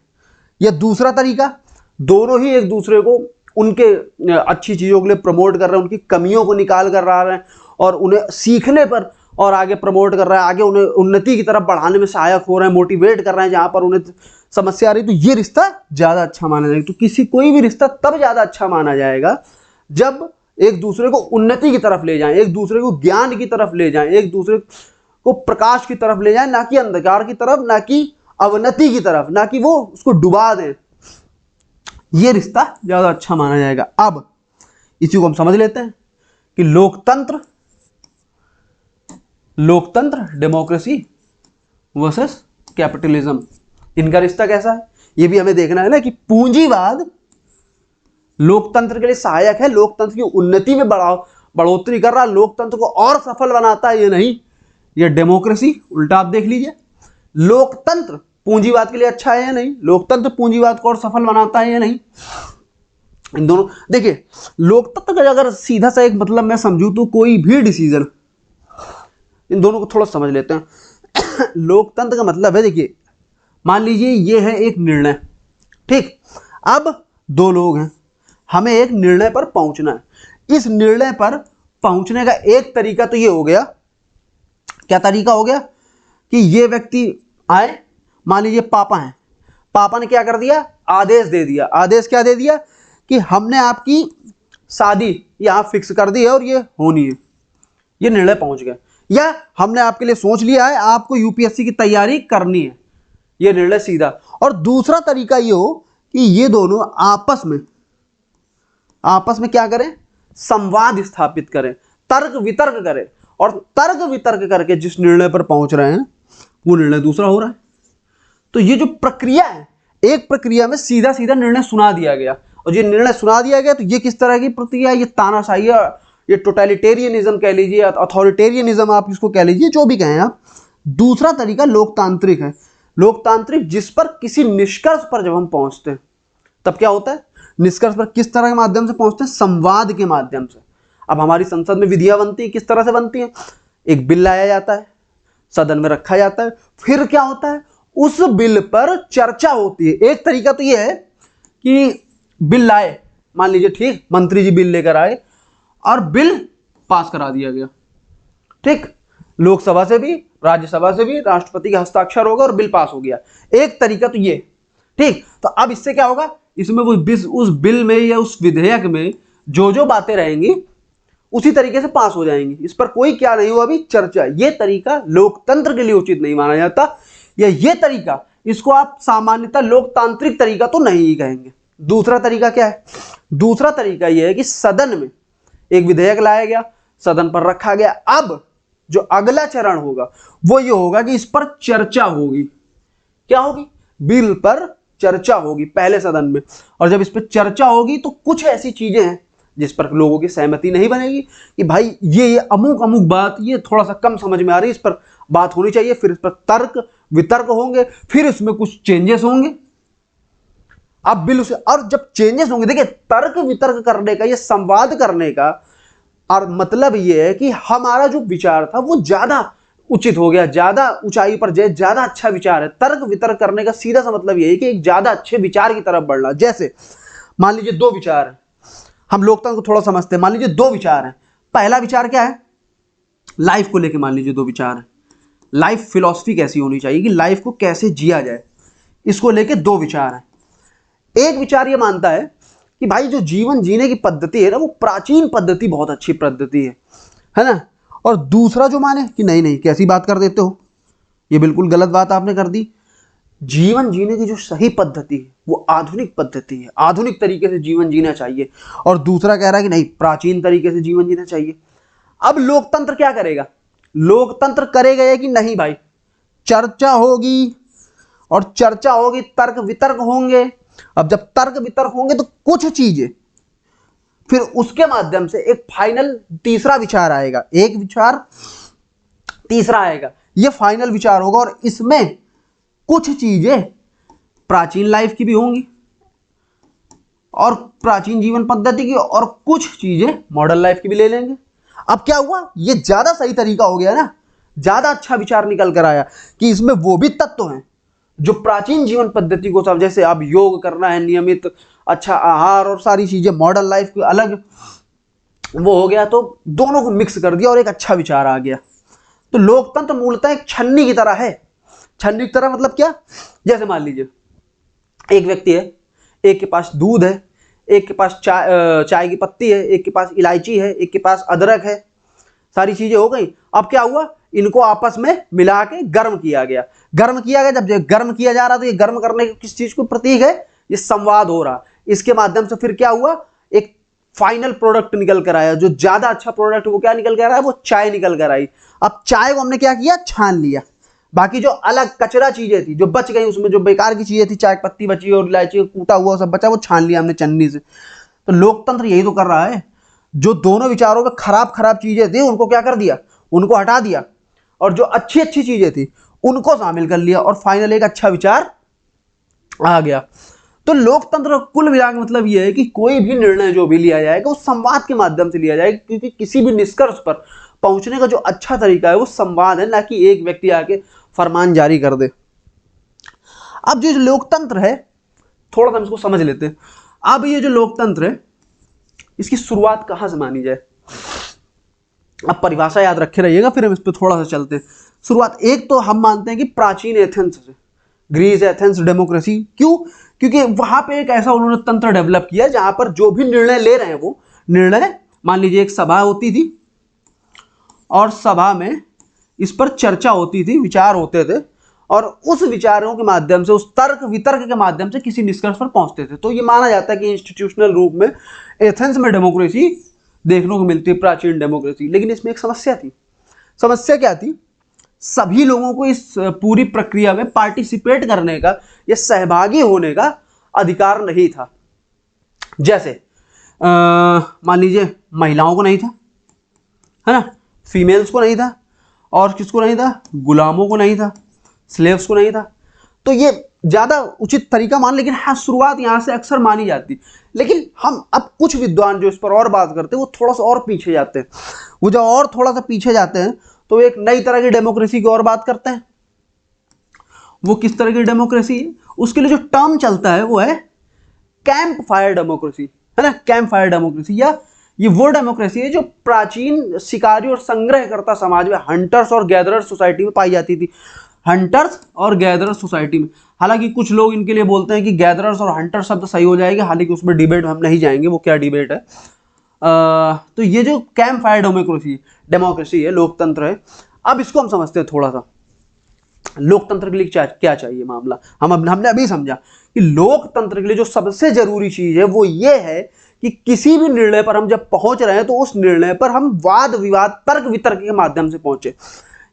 या दूसरा तरीका, दोनों ही एक दूसरे को उनके अच्छी चीजों के लिए प्रमोट कर रहे हैं, उनकी कमियों को निकाल कर रहा है और उन्हें सीखने पर और आगे प्रमोट कर रहा है, आगे उन्हें उन्नति की तरफ बढ़ाने में सहायक हो रहे हैं, मोटिवेट कर रहे हैं जहां पर उन्हें समस्या आ रही, तो ये रिश्ता ज्यादा अच्छा माना जाएगा। तो कोई भी रिश्ता तब ज्यादा अच्छा माना जाएगा जब एक दूसरे को उन्नति की तरफ ले जाएं, एक दूसरे को ज्ञान की तरफ ले जाएं, एक दूसरे को प्रकाश की तरफ ले जाएं, ना कि अंधकार की तरफ, ना कि अवनति की तरफ, ना कि वो उसको डुबा दें। ये रिश्ता ज्यादा अच्छा माना जाएगा। अब इसी को हम समझ लेते हैं कि लोकतंत्र डेमोक्रेसी वर्सेस कैपिटलिज्म, इनका रिश्ता कैसा है ये भी हमें देखना है ना, कि पूंजीवाद लोकतंत्र के लिए सहायक है, लोकतंत्र की उन्नति में बढ़ोतरी कर रहा है, लोकतंत्र को और सफल बनाता है, ये नहीं। ये डेमोक्रेसी उल्टा आप देख लीजिए, लोकतंत्र पूंजीवाद के लिए अच्छा है या नहीं, लोकतंत्र पूंजीवाद को और सफल बनाता है या नहीं। इन दोनों देखिए, लोकतंत्र का अगर सीधा सा एक मतलब मैं समझूं तो कोई भी डिसीजन, इन दोनों को थोड़ा समझ लेते हैं। लोकतंत्र का मतलब है, देखिए मान लीजिए ये है एक निर्णय, ठीक। अब दो लोग हैं, हमें एक निर्णय पर पहुंचना है। इस निर्णय पर पहुंचने का एक तरीका तो ये हो गया, क्या तरीका हो गया, कि ये व्यक्ति आए, मान लीजिए पापा हैं, पापा ने क्या कर दिया, आदेश दे दिया। आदेश क्या दे दिया कि हमने आपकी शादी यहां फिक्स कर दी है और ये होनी है, ये निर्णय पहुंच गया। या हमने आपके लिए सोच लिया है, आपको यूपीएससी की तैयारी करनी है, ये निर्णय सीधा। और दूसरा तरीका ये हो कि ये दोनों आपस में क्या करें, संवाद स्थापित करें, तर्क वितर्क करें, और तर्क वितर्क करके जिस निर्णय पर पहुंच रहे हैं वो निर्णय दूसरा हो रहा है। तो ये जो प्रक्रिया है, एक प्रक्रिया में सीधा सीधा निर्णय सुना दिया गया, और ये निर्णय सुना दिया गया, तो ये किस तरह की प्रक्रिया है, ये तानाशाही, ये टोटलिटेरियनिज्म कह लीजिए, अथॉरिटेरियनिज्म आप इसको कह लीजिए, जो भी कहें आप। दूसरा तरीका लोकतांत्रिक है, लोकतांत्रिक जिस पर किसी निष्कर्ष पर जब हम पहुंचते हैं तब क्या होता है, निष्कर्ष पर किस तरह के माध्यम से पहुंचते हैं, संवाद के माध्यम से। अब हमारी संसद में विधियां बनती है, किस तरह से बनती है, एक बिल लाया जाता है, सदन में रखा जाता है, फिर क्या होता है, उस बिल पर चर्चा होती है। एक तरीका तो यह है कि बिल लाए, मान लीजिए ठीक, मंत्री जी बिल लेकर आए और बिल पास करा दिया गया, ठीक, लोकसभा से भी, राज्यसभा से भी, राष्ट्रपति का हस्ताक्षर होगा और बिल पास हो गया। एक तरीका तो ये, ठीक। तो अब इससे क्या होगा, इसमें उस बिल में या उस विधेयक में जो बातें रहेंगी उसी तरीके से पास हो जाएंगी, इस पर कोई क्या नहीं हुआ, अभी चर्चा। ये तरीका लोकतंत्र के लिए उचित नहीं माना जाता, या ये तरीका, इसको आप सामान्यतः लोकतांत्रिक तरीका तो नहीं ही कहेंगे। दूसरा तरीका क्या है, दूसरा तरीका यह है कि सदन में एक विधेयक लाया गया, सदन पर रखा गया, अब जो अगला चरण होगा वो ये होगा कि इस पर चर्चा होगी। क्या होगी, बिल पर चर्चा होगी पहले सदन में, और जब इस पर चर्चा होगी तो कुछ ऐसी चीजें हैं जिस पर लोगों की सहमति नहीं बनेगी कि भाई ये अमुक बात ये थोड़ा सा कम समझ में आ रही है, इस पर बात होनी चाहिए, फिर इस पर तर्क वितर्क होंगे, फिर इसमें कुछ चेंजेस होंगे। अब बिल उसे, और जब चेंजेस होंगे, देखिए तर्क वितर्क करने का, ये संवाद करने का और मतलब ये है कि हमारा जो विचार था वो ज्यादा उचित हो गया, ज्यादा ऊंचाई पर जाए, ज्यादा अच्छा विचार है। तर्क वितर्क करने का सीधा सा मतलब यही कि एक ज्यादा अच्छे विचार की तरफ बढ़ना। जैसे मान लीजिए दो विचार है, हम लोकतंत्र को थोड़ा समझते हैं। मान लीजिए दो विचार है, पहला विचार क्या है, लाइफ को लेके मान लीजिए दो विचार है, लाइफ फिलॉसफी कैसी होनी चाहिए, कि लाइफ को कैसे जिया जाए, इसको लेके दो विचार है। एक विचार ये मानता है कि भाई जो जीवन जीने की पद्धति है ना, वो प्राचीन पद्धति बहुत अच्छी पद्धति है ना। और दूसरा जो माने कि नहीं नहीं, कैसी बात कर देते हो, ये बिल्कुल गलत बात आपने कर दी, जीवन जीने की जो सही पद्धति है वो आधुनिक पद्धति है, आधुनिक तरीके से जीवन जीना चाहिए। और दूसरा कह रहा है कि नहीं, प्राचीन तरीके से जीवन जीना चाहिए। अब लोकतंत्र क्या करेगा, लोकतंत्र करेगा ये कि नहीं भाई, चर्चा होगी, और चर्चा होगी, तर्क वितर्क होंगे। अब जब तर्क वितर्क होंगे तो कुछ चीजें, फिर उसके माध्यम से एक फाइनल तीसरा विचार आएगा, एक विचार तीसरा आएगा, ये फाइनल विचार होगा। और इसमें कुछ चीजें प्राचीन लाइफ की भी होंगी और प्राचीन जीवन पद्धति की, और कुछ चीजें मॉडर्न लाइफ की भी ले लेंगे। अब क्या हुआ, ये ज्यादा सही तरीका हो गया ना, ज्यादा अच्छा विचार निकल कर आया कि इसमें वो भी तत्व हैं जो प्राचीन जीवन पद्धति को सब, जैसे अब योग करना है, नियमित अच्छा आहार और सारी चीजें, मॉडर्न लाइफ की अलग वो हो गया, तो दोनों को मिक्स कर दिया और एक अच्छा विचार आ गया। तो लोकतंत्र मूलतः एक छन्नी की तरह है। छन्नी की तरह मतलब क्या, जैसे मान लीजिए एक व्यक्ति है, एक के पास दूध है, एक के पास चाय की पत्ती है, एक के पास इलायची है, एक के पास अदरक है, सारी चीजें हो गई। अब क्या हुआ, इनको आपस में मिला के गर्म किया गया। गर्म किया गया, जब गर्म किया जा रहा, तो ये गर्म करने के किस चीज को प्रतीक है, ये संवाद हो रहा। इसके माध्यम से फिर क्या हुआ, एक फाइनल प्रोडक्ट निकल कर आया, जो ज्यादा अच्छा प्रोडक्ट, वो क्या निकल कर आया, वो चाय निकल कर आई। अब चाय को हमने क्या किया, छान लिया, बाकी जो अलग कचरा चीजें थी जो बच गई, उसमें जो बेकार की चीजें थी, चाय पत्ती बची और इलायची कूटा हुआ सब बचा, वो छान लिया हमने चन्नी से। तो लोकतंत्र यही तो कर रहा है, जो दोनों विचारों में खराब खराब चीजें थी उनको क्या कर दिया, उनको हटा दिया, और जो अच्छी अच्छी चीजें थी उनको शामिल कर लिया, और फाइनल एक अच्छा विचार आ गया। तो लोकतंत्र कुल मिला के मतलब यह है कि कोई भी निर्णय जो भी लिया जाएगा वो संवाद के माध्यम से लिया जाएगा, क्योंकि किसी भी निष्कर्ष पर पहुंचने का जो अच्छा तरीका है वो संवाद है, ना कि एक व्यक्ति आके फरमान जारी कर दे। अब जो लोकतंत्र है, थोड़ा सा हम इसको समझ लेते हैं। अब ये जो लोकतंत्र है, इसकी शुरुआत कहां से मानी जाए, अब परिभाषा याद रखे रहिएगा, फिर हम इस पर थोड़ा सा चलते हैं। शुरुआत एक तो हम मानते हैं कि प्राचीन एथेंस से, ग्रीस, एथेंस, डेमोक्रेसी। क्यों, क्योंकि वहां पे एक ऐसा उन्होंने तंत्र डेवलप किया जहां पर जो भी निर्णय ले रहे हैं, वो निर्णय, मान लीजिए एक सभा होती थी और सभा में इस पर चर्चा होती थी, विचार होते थे, और उस विचारों के माध्यम से, उस तर्क वितर्क के माध्यम से किसी निष्कर्ष पर पहुंचते थे। तो ये माना जाता है कि इंस्टीट्यूशनल रूप में एथेंस में डेमोक्रेसी देखने को मिलती है, प्राचीन डेमोक्रेसी। लेकिन इसमें एक समस्या थी। समस्या क्या थी, सभी लोगों को इस पूरी प्रक्रिया में पार्टिसिपेट करने का या सहभागी होने का अधिकार नहीं था। जैसे मान लीजिए महिलाओं को नहीं था, है ना, फीमेल्स को नहीं था, और किसको नहीं था, गुलामों को नहीं था, स्लेव्स को नहीं था। तो ये ज्यादा उचित तरीका मान, लेकिन हाँ शुरुआत यहां से अक्सर मानी जाती। लेकिन हम अब कुछ विद्वान जो इस पर और बात करते हैं वो थोड़ा सा और पीछे जाते हैं। वो जब और थोड़ा सा पीछे जाते हैं तो एक नई तरह की डेमोक्रेसी की और बात करते हैं। वो किस तरह की डेमोक्रेसी है, उसके लिए जो टर्म चलता है वो है कैंप फायर डेमोक्रेसी, है ना। कैंप फायर डेमोक्रेसी, या ये वो डेमोक्रेसी है जो प्राचीन शिकारी और संग्रहकर्ता समाज में, हंटर्स और गैदरर्स सोसाइटी में पाई जाती थी। हंटर्स और गैदरर्स सोसाइटी में, हालांकि कुछ लोग इनके लिए बोलते हैं कि गैदरर्स और हंटर शब्द सही हो जाएगा, हालांकि उसमें डिबेट हम नहीं जाएंगे, वो क्या डिबेट है। तो ये जो कैंप फायर डेमोक्रेसी है, लोकतंत्र है। अब इसको हम समझते हैं थोड़ा सा, लोकतंत्र के लिए क्या चाहिए मामला। हमने अभी समझा कि लोकतंत्र के लिए जो सबसे जरूरी चीज है वो ये है कि किसी भी निर्णय पर हम जब पहुंच रहे हैं तो उस निर्णय पर हम वाद विवाद, तर्क वितर्क के माध्यम से पहुंचे।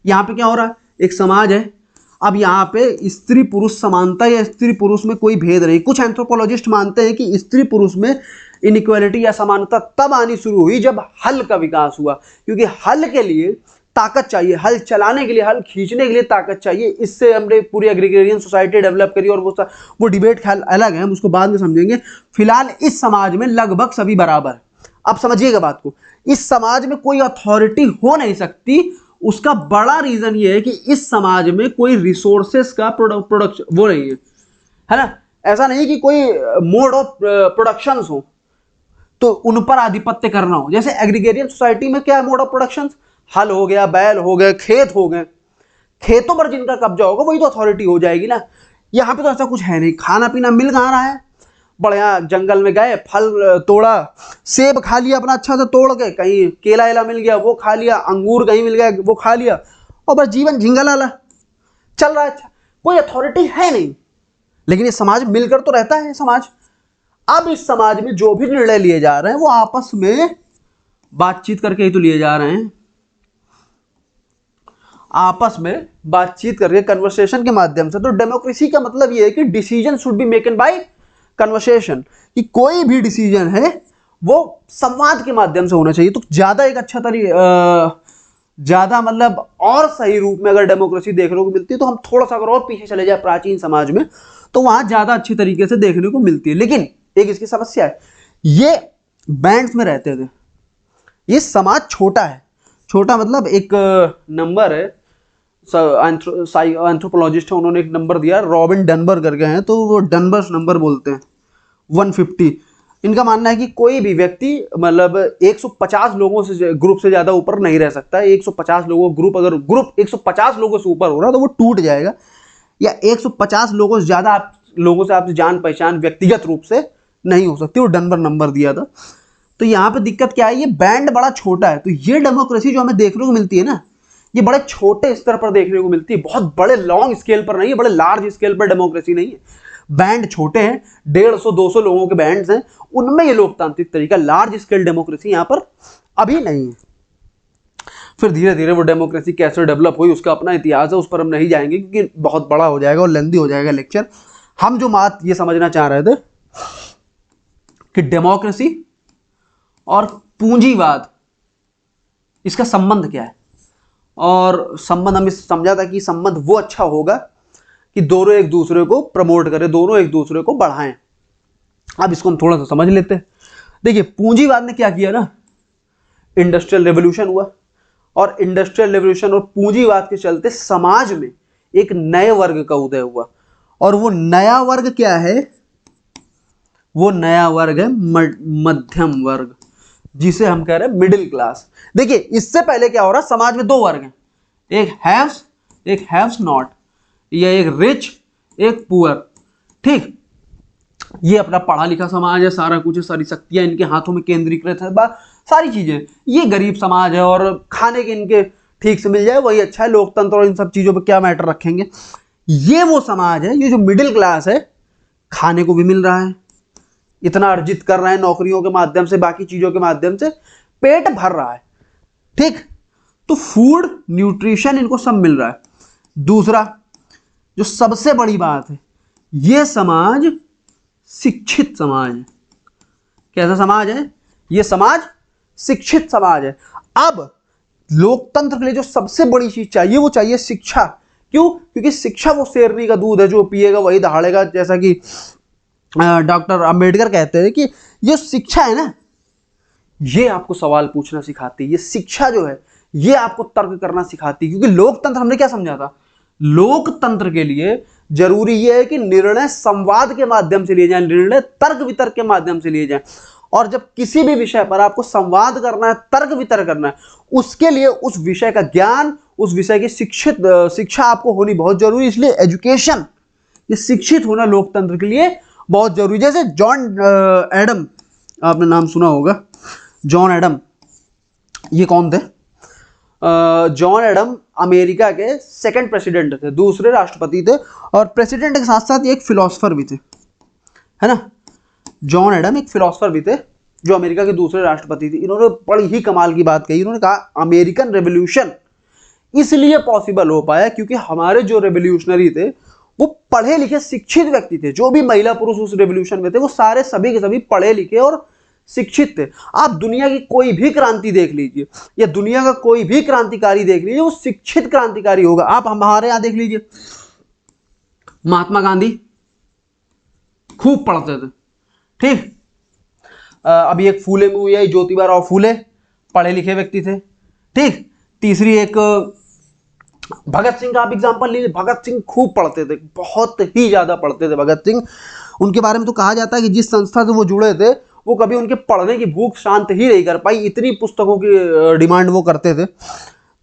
यहां पे क्या हो रहा है, एक समाज है, अब यहाँ पे स्त्री पुरुष समानता या स्त्री पुरुष में कोई भेद नहीं। कुछ एंथ्रोपोलॉजिस्ट मानते हैं कि स्त्री पुरुष में इनइक्वालिटी या समानता तब आनी शुरू हुई जब हल का विकास हुआ, क्योंकि हल के लिए ताकत चाहिए, हल चलाने के लिए, हल खींचने के लिए ताकत चाहिए। इससे हमने पूरी एग्रीगेरियन सोसाइटी डेवलप करी, और वो डिबेट ख्याल अलग है, हम उसको बाद में समझेंगे। फिलहाल इस समाज में लगभग सभी बराबर है। अब समझिएगा बात को, इस समाज में कोई अथॉरिटी हो नहीं सकती उसका बड़ा रीजन ये है कि इस समाज में कोई रिसोर्सेस का प्रोडक्शन वो नहीं है ना, ऐसा नहीं कि कोई मोड ऑफ प्रोडक्शन हो तो उन पर आधिपत्य करना हो। जैसे एग्रीगेरियन सोसाइटी में क्या है मोड ऑफ प्रोडक्शन, हल हो गया, बैल हो गए, खेत हो गए, खेतों पर जिनका कब्जा होगा वही तो अथॉरिटी हो जाएगी ना। यहाँ पे तो ऐसा कुछ है नहीं, खाना पीना मिल कहाँ रहा है, बढ़िया जंगल में गए, फल तोड़ा, सेब खा लिया अपना अच्छा से तोड़ के, कहीं केला वेला मिल गया वो खा लिया, अंगूर कहीं मिल गया वो खा लिया, और बस जीवन झिंगा लाला चल रहा है। अच्छा, कोई अथॉरिटी है नहीं, लेकिन ये समाज मिलकर तो रहता है समाज। अब इस समाज में जो भी निर्णय लिए जा रहे हैं वो आपस में बातचीत करके ही तो लिए जा रहे हैं, आपस में बातचीत करके, कन्वर्सेशन के माध्यम से। तो डेमोक्रेसी का मतलब ये है कि डिसीजन शुड बी मेकन बाय कन्वर्सेशन, कि कोई भी डिसीजन है वो संवाद के माध्यम से होना चाहिए। तो ज्यादा एक अच्छा ज्यादा मतलब और सही रूप में अगर डेमोक्रेसी देखने को मिलती है तो हम थोड़ा सा अगर और पीछे चले जाए प्राचीन समाज में तो वहां ज्यादा अच्छी तरीके से देखने को मिलती है। लेकिन एक इसकी समस्या है, ये बैंड्स में रहते थे, ये समाज छोटा है, छोटा मतलब एक नंबर है, एंथ्रोपोलॉजिस्ट है, उन्होंने एक नंबर दिया, रॉबिन डनबर करके हैं, तो वो डनबर्स नंबर बोलते हैं 150। इनका मानना है कि कोई भी व्यक्ति मतलब 150 लोगों से ग्रुप से ज्यादा ऊपर नहीं रह सकता है। 150 लोगों ग्रुप, अगर ग्रुप 150 लोगों से ऊपर हो रहा तो वो टूट जाएगा, या 150 लोगों से ज्यादा लोगों से आपकी जान पहचान व्यक्तिगत रूप से नहीं हो सकती, वो डनबर नंबर दिया था। तो यहाँ पे दिक्कत क्या है, ये बैंड बड़ा छोटा है। तो ये डेमोक्रेसी जो हमें देखने को मिलती है ना, ये बड़े छोटे स्तर पर देखने को मिलती है, बहुत बड़े लॉन्ग स्केल पर नहीं है, बड़े लार्ज स्केल पर डेमोक्रेसी नहीं है। बैंड छोटे हैं, 150-200 लोगों के बैंड्स हैं, उनमें ये लोकतांत्रिक तरीका, लार्ज स्केल डेमोक्रेसी यहाँ पर अभी नहीं है। फिर धीरे धीरे वो डेमोक्रेसी कैसे डेवलप हुई उसका अपना इतिहास है, उस पर हम नहीं जाएंगे क्योंकि बहुत बड़ा हो जाएगा और लेंदी हो जाएगा लेक्चर। हम जो बात ये समझना चाह रहे थे कि डेमोक्रेसी और पूंजीवाद, इसका संबंध क्या है, और संबंध हम इस समझा था कि संबंध वो अच्छा होगा कि दोनों एक दूसरे को प्रमोट करें, दोनों एक दूसरे को बढ़ाएं। अब इसको हम थोड़ा सा समझ लेते हैं। देखिए पूंजीवाद ने क्या किया ना, इंडस्ट्रियल रेवोल्यूशन हुआ, और इंडस्ट्रियल रेवोल्यूशन और पूंजीवाद के चलते समाज में एक नए वर्ग का उदय हुआ, और वो नया वर्ग क्या है, वो नया वर्ग है मध्यम वर्ग, जिसे हम कह रहे हैं मिडिल क्लास। देखिए इससे पहले क्या हो रहा है, समाज में दो वर्ग हैं, एक हैव्स एक हैव्स नॉट, या एक रिच एक पुअर। ठीक, ये अपना पढ़ा लिखा समाज है, सारा कुछ है, सारी शक्तियां इनके हाथों में केंद्रीकृत है, सारी चीजें। ये गरीब समाज है और खाने के इनके ठीक से मिल जाए वही अच्छा है, लोकतंत्र और इन सब चीजों पे क्या मैटर रखेंगे। ये वो समाज है, ये जो मिडिल क्लास है, खाने को भी मिल रहा है, इतना अर्जित कर रहे हैं नौकरियों के माध्यम से, बाकी चीजों के माध्यम से पेट भर रहा है। ठीक, तो फूड न्यूट्रिशन इनको सब मिल रहा है। दूसरा जो सबसे बड़ी बात है, ये समाज शिक्षित समाज है। कैसा समाज है ये समाज? शिक्षित समाज है। अब लोकतंत्र के लिए जो सबसे बड़ी चीज चाहिए वो चाहिए शिक्षा। क्यों? क्योंकि शिक्षा वो शेरनी का दूध है, जो पिएगा वही दहाड़ेगा, जैसा कि डॉक्टर अंबेडकर कहते हैं कि ये शिक्षा है ना, ये आपको सवाल पूछना सिखाती है। ये शिक्षा जो है ये आपको तर्क करना सिखाती है। क्योंकि लोकतंत्र हमने क्या समझा था, लोकतंत्र के लिए जरूरी यह है कि निर्णय संवाद के माध्यम से लिए जाए, निर्णय तर्क वितर्क के माध्यम से लिए जाए। और जब किसी भी विषय पर आपको संवाद करना है, तर्क वितर्क करना है, उसके लिए उस विषय का ज्ञान, उस विषय की शिक्षा आपको होनी बहुत जरूरी। इसलिए एजुकेशन, ये शिक्षित होना लोकतंत्र के लिए बहुत जरूरी। जैसे जॉन एडम, आपने नाम सुना होगा, जॉन एडम, ये कौन थे? जॉन एडम अमेरिका के सेकंड प्रेसिडेंट थे, दूसरे राष्ट्रपति थे, और प्रेसिडेंट के साथ साथ एक फिलोसोफर भी थे, है ना। जॉन एडम एक फिलोसोफर भी थे जो अमेरिका के दूसरे राष्ट्रपति थे। इन्होंने बड़ी ही कमाल की बात कही। इन्होंने कहा अमेरिकन रेवोल्यूशन इसलिए पॉसिबल हो पाया क्योंकि हमारे जो रेवोल्यूशनरी थे वो पढ़े लिखे शिक्षित व्यक्ति थे। जो भी महिला पुरुष उस रेवोल्यूशन में थे वो सारे सभी के सभी पढ़े लिखे और शिक्षित थे। आप दुनिया की कोई भी क्रांति देख लीजिए, या दुनिया का कोई भी क्रांतिकारी देख लीजिए, वो शिक्षित क्रांतिकारी होगा। आप हमारे यहां देख लीजिए, महात्मा गांधी खूब पढ़ते थे, ठीक। अभी एक फूले में हुई है, ज्योतिबा राव फूले, पढ़े लिखे व्यक्ति थे, ठीक। तीसरी एक भगत सिंह का आप एग्जांपल लीजिए। भगत सिंह खूब पढ़ते थे, बहुत ही ज्यादा पढ़ते थे भगत सिंह। उनके बारे में तो कहा जाता है कि जिस संस्था से वो जुड़े थे वो कभी उनके पढ़ने की भूख शांत ही नहीं कर पाई, इतनी पुस्तकों की डिमांड वो करते थे।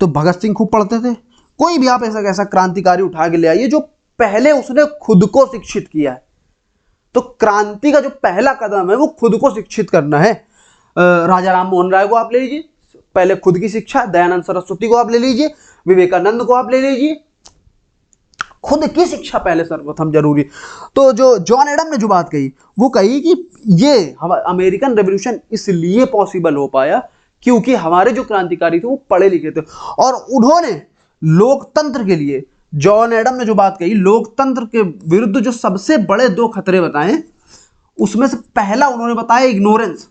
तो भगत सिंह खूब पढ़ते थे। कोई भी आप ऐसा कैसा क्रांतिकारी उठा के ले आइए जो पहले उसने खुद को शिक्षित किया है। तो क्रांति का जो पहला कदम है वो खुद को शिक्षित करना है। राजा राम मोहन राय को आप ले लीजिए, पहले खुद की शिक्षा। दयानंद सरस्वती को आप ले लीजिए, विवेकानंद को आप ले लीजिए, खुद की शिक्षा पहले सर्वप्रथम जरूरी। तो जो जॉन एडम ने जो बात कही वो कही कि ये अमेरिकन रेवोल्यूशन इसलिए पॉसिबल हो पाया क्योंकि हमारे जो क्रांतिकारी थे वो पढ़े लिखे थे और उन्होंने लोकतंत्र के लिए, जॉन एडम ने जो बात कही, लोकतंत्र के विरुद्ध जो सबसे बड़े दो खतरे बताए उसमें से पहला उन्होंने बताया इग्नोरेंस।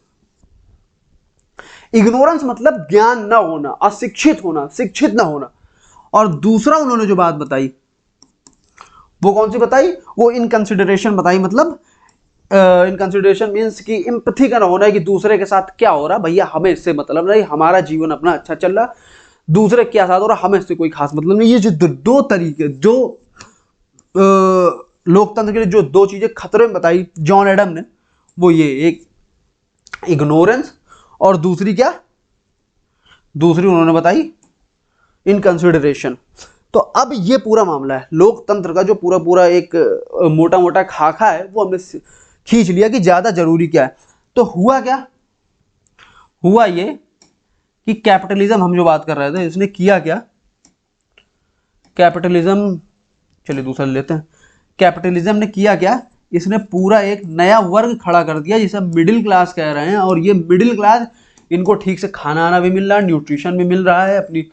इग्नोरेंस मतलब ज्ञान ना होना, अशिक्षित होना, शिक्षित ना होना। और दूसरा उन्होंने जो बात बताई वो कौन सी बताई, वो इनकंसिडरेशन बताई। मतलब इनकंसिडरेशन मीन्स कि एम्पैथी का ना होना है कि दूसरे के साथ क्या हो रहा, भैया हमें इससे मतलब नहीं, हमारा जीवन अपना अच्छा चल रहा, दूसरे क्या साथ हो रहा हमें इससे कोई खास मतलब नहीं। ये जो दो तरीके, जो लोकतंत्र के लिए जो दो चीजें खतरे में बताई जॉन एडम ने, वो ये एक इग्नोरेंस और दूसरी क्या, दूसरी उन्होंने बताई इनकंसिडरेशन। तो अब ये पूरा मामला है लोकतंत्र का, जो पूरा पूरा एक मोटा मोटा खाका है वो हमने खींच लिया कि ज्यादा जरूरी क्या है। तो हुआ क्या, हुआ ये कि कैपिटलिज्म हम जो बात कर रहे थे इसने किया क्या, कैपिटलिज्म, चलिए दूसरा लेते हैं। कैपिटलिज्म ने किया क्या, इसने पूरा एक नया वर्ग खड़ा कर दिया जिसे मिडिल क्लास कह रहे हैं। और ये मिडिल क्लास, इनको ठीक से खाना आना भी मिल रहा है, न्यूट्रिशन भी मिल रहा है, अपनी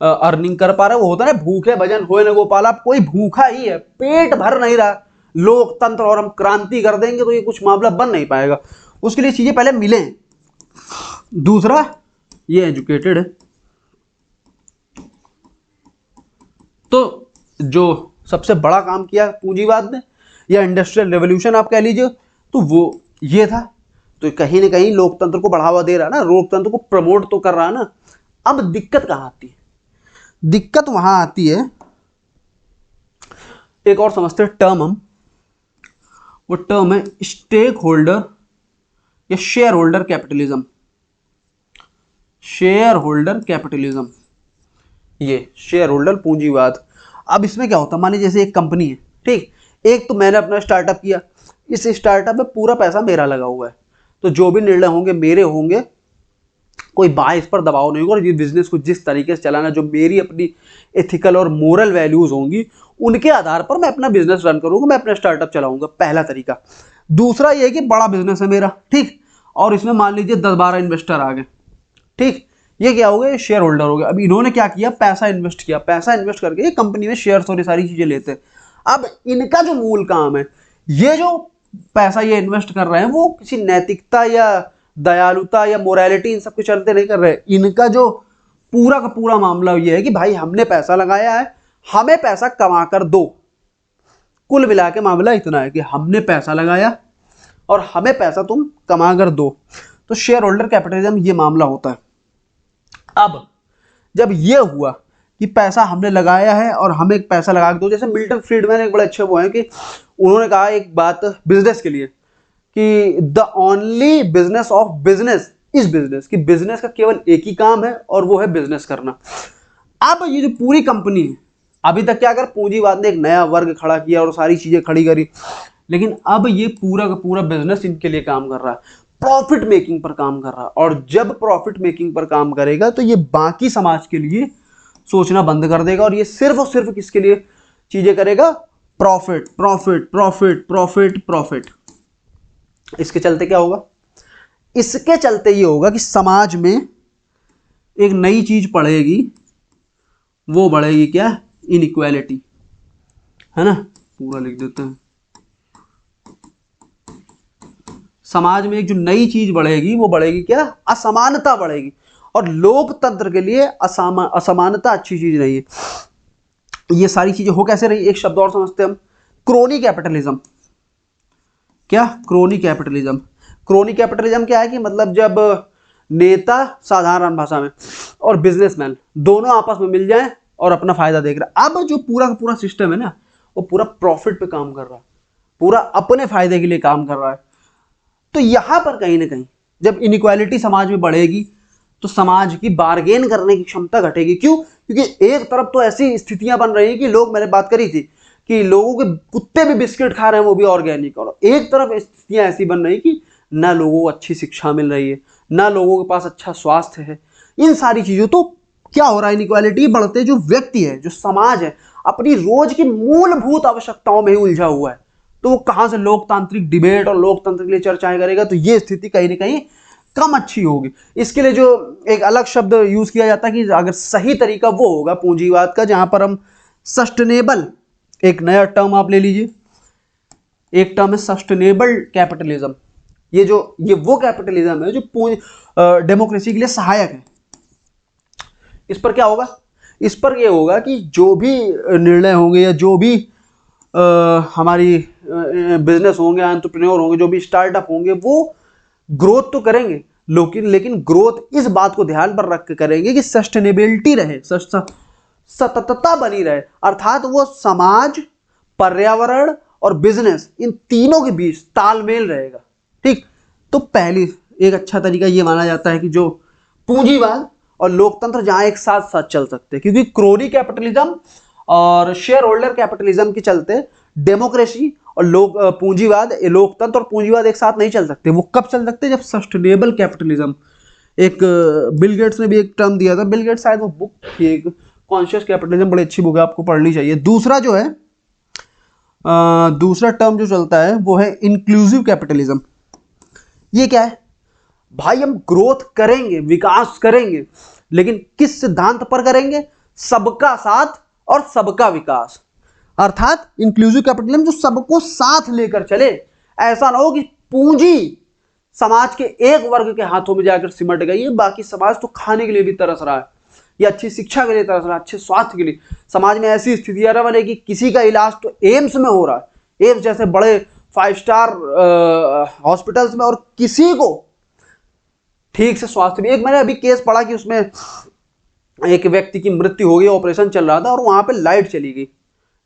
अर्निंग कर पा रहा है। वो होता है ना भूखे भजन होए न गोपाल, आप कोई भूखा ही है, पेट भर नहीं रहा। लोकतंत्र और हम क्रांति कर देंगे तो ये कुछ मामला बन नहीं पाएगा, उसके लिए चीजें पहले मिले। दूसरा ये एजुकेटेड है। तो जो सबसे बड़ा काम किया पूंजीवाद ने या इंडस्ट्रियल रेवोल्यूशन आप कह लीजिए, तो वो ये था। तो कहीं ना कहीं लोकतंत्र को बढ़ावा दे रहा है ना, लोकतंत्र को प्रमोट तो कर रहा है ना। अब दिक्कत कहां आती है, दिक्कत वहां आती है, एक और समझते हैं टर्म हम, वो टर्म है स्टेक होल्डर या share holder capitalism. Share holder capitalism, ये शेयर होल्डर पूंजीवाद। अब इसमें क्या होता है, मान लीजिए जैसे एक कंपनी है, ठीक, एक तो मैंने अपना स्टार्टअप किया, इस स्टार्टअप में पूरा पैसा मेरा लगा हुआ है, तो जो भी निर्णय होंगे मेरे होंगे, कोई बाइस पर दबाव नहीं होगा। और ये बिजनेस को जिस तरीके से चलाना, जो मेरी अपनी एथिकल और मोरल वैल्यूज होंगी उनके आधार पर मैं अपना बिजनेस रन करूंगा, मैं अपना स्टार्टअप चलाऊंगा, पहला तरीका। दूसरा ये कि बड़ा बिजनेस है मेरा, ठीक, और इसमें मान लीजिए 10-12 इन्वेस्टर आ गए, ठीक, ये क्या हो गए, शेयर होल्डर हो गए। अब इन्होंने क्या किया, पैसा इन्वेस्ट किया, पैसा इन्वेस्ट करके ये कंपनी में शेयर्स और ये सारी चीजें लेते हैं। अब इनका जो मूल काम है, ये जो पैसा ये इन्वेस्ट कर रहे हैं वो किसी नैतिकता या दयालुता या मोरालिटी इन सब के चलते नहीं कर रहे। इनका जो पूरा का पूरा मामला ये है कि भाई हमने पैसा लगाया है, हमें पैसा कमा कर दो। कुल मिला के मामला इतना है कि हमने पैसा लगाया और हमें पैसा तुम कमा कर दो। तो शेयर होल्डर कैपिटलिज्म ये मामला होता है। अब जब ये हुआ कि पैसा हमने लगाया है और हमें एक पैसा लगा दो, जैसे मिल्टन फ्रीडमैन एक बड़े अच्छे वो हैं कि उन्होंने कहा एक बात बिजनेस के लिए कि the only business of business is business, कि बिजनेस का केवल एक ही काम है और वो है बिजनेस करना। अब ये जो पूरी कंपनी है, अभी तक क्या अगर पूंजीवाद ने एक नया वर्ग खड़ा किया और सारी चीजें खड़ी करी, लेकिन अब ये पूरा का पूरा बिजनेस इनके लिए काम कर रहा है, प्रॉफिट मेकिंग पर काम कर रहा है। और जब प्रॉफिट मेकिंग पर काम करेगा तो ये बाकी समाज के लिए सोचना बंद कर देगा और ये सिर्फ और सिर्फ किसके लिए चीजें करेगा, profit profit profit profit profit. इसके चलते क्या होगा, इसके चलते ये होगा कि समाज में एक नई चीज बढ़ेगी, वो बढ़ेगी क्या, इनइक्वालिटी, है ना, पूरा लिख देते हैं। समाज में एक जो नई चीज बढ़ेगी वो बढ़ेगी क्या, असमानता बढ़ेगी। और लोकतंत्र के लिए असमानता अच्छी चीज नहीं है। ये सारी चीजें हो कैसे रही, एक शब्द और समझते हैं हम, क्रोनी कैपिटलिज्म। क्या क्रोनी कैपिटलिज्म, क्रोनी कैपिटलिज्म क्या है कि मतलब जब नेता साधारण भाषा में और बिजनेसमैन दोनों आपस में मिल जाएं और अपना फायदा देख रहा है। अब जो पूरा का पूरा सिस्टम है ना, वो पूरा प्रॉफिट पे काम कर रहा है, पूरा अपने फायदे के लिए काम कर रहा है। तो यहां पर कहीं ना कहीं जब इनइक्वालिटी समाज में बढ़ेगी तो समाज की बार्गेन करने की क्षमता घटेगी। क्यों? क्योंकि एक तरफ तो ऐसी स्थितियां बन रही हैं कि लोग, मैंने बात करी थी कि लोगों के कुत्ते भी बिस्किट खा रहे हैं, वो भी ऑर्गेनिक, और एक तरफ स्थितियां ऐसी बन रही कि ना लोगों को अच्छी शिक्षा मिल रही है, ना लोगों के पास अच्छा स्वास्थ्य है। इन सारी चीजों, तो क्या हो रहा है, इनइक्वालिटी बढ़ते, जो व्यक्ति है, जो समाज है, अपनी रोज की मूलभूत आवश्यकताओं में ही उलझा हुआ है, तो वो कहां से लोकतांत्रिक डिबेट और लोकतंत्र के लिए चर्चाएं करेगा? तो ये स्थिति कहीं ना कहीं कम अच्छी होगी। इसके लिए जो एक अलग शब्द यूज किया जाता है कि अगर सही तरीका वो होगा पूंजीवाद का, जहां पर हम सस्टेनेबल, एक नया टर्म आप ले लीजिए, एक टर्म है सस्टेनेबल कैपिटलिज्म। ये वो कैपिटलिज्म है जो डेमोक्रेसी के लिए सहायक है। इस पर क्या होगा? इस पर यह होगा कि जो भी निर्णय होंगे या जो भी हमारी बिजनेस होंगे, एंटरप्रेन्योर होंगे, जो भी स्टार्टअप होंगे, वो ग्रोथ तो करेंगे, लेकिन ग्रोथ इस बात को ध्यान पर रख के करेंगे कि सस्टेनेबिलिटी रहे, सततता बनी रहे, अर्थात वो समाज, पर्यावरण और बिजनेस, इन तीनों के बीच तालमेल रहेगा। ठीक, तो पहली एक अच्छा तरीका ये माना जाता है कि जो पूंजीवाद और लोकतंत्र जहां एक साथ साथ चल सकते हैं, क्योंकि क्रोनी कैपिटलिज्म और शेयर होल्डर कैपिटलिज्म के चलते डेमोक्रेसी और पूंजीवाद, लोकतंत्र और पूंजीवाद एक साथ नहीं चल सकते। वो कब चल सकते? जब सस्टेनेबल कैपिटलिज्म, एक बिल गेट्स ने भी एक टर्म दिया था, बिल गेट्स शायद वो बुक थी एक, कॉन्शियस कैपिटलिज्म, बड़ी अच्छी बुक है, आपको पढ़नी चाहिए। दूसरा जो है दूसरा टर्म जो चलता है वो है इंक्लूसिव कैपिटलिज्म। ये क्या है भाई? हम ग्रोथ करेंगे, विकास करेंगे, लेकिन किस सिद्धांत पर करेंगे? सबका साथ और सबका विकास, अर्थात इंक्लूसिव कैपिटलिज्म जो सबको साथ लेकर चले। ऐसा ना हो कि पूंजी समाज के एक वर्ग के हाथों में जाकर सिमट गई है, बाकी समाज तो खाने के लिए भी तरस रहा है, या अच्छी शिक्षा के लिए तरस रहा है, अच्छे स्वास्थ्य के लिए। समाज में ऐसी स्थितियां न बने कि किसी का इलाज तो एम्स में हो रहा है, एम्स जैसे बड़े 5 स्टार हॉस्पिटल्स में, और किसी को ठीक से स्वास्थ्य भी। एक मैंने अभी केस पढ़ा कि उसमें एक व्यक्ति की मृत्यु हो गई, ऑपरेशन चल रहा था और वहां पे लाइट चली गई,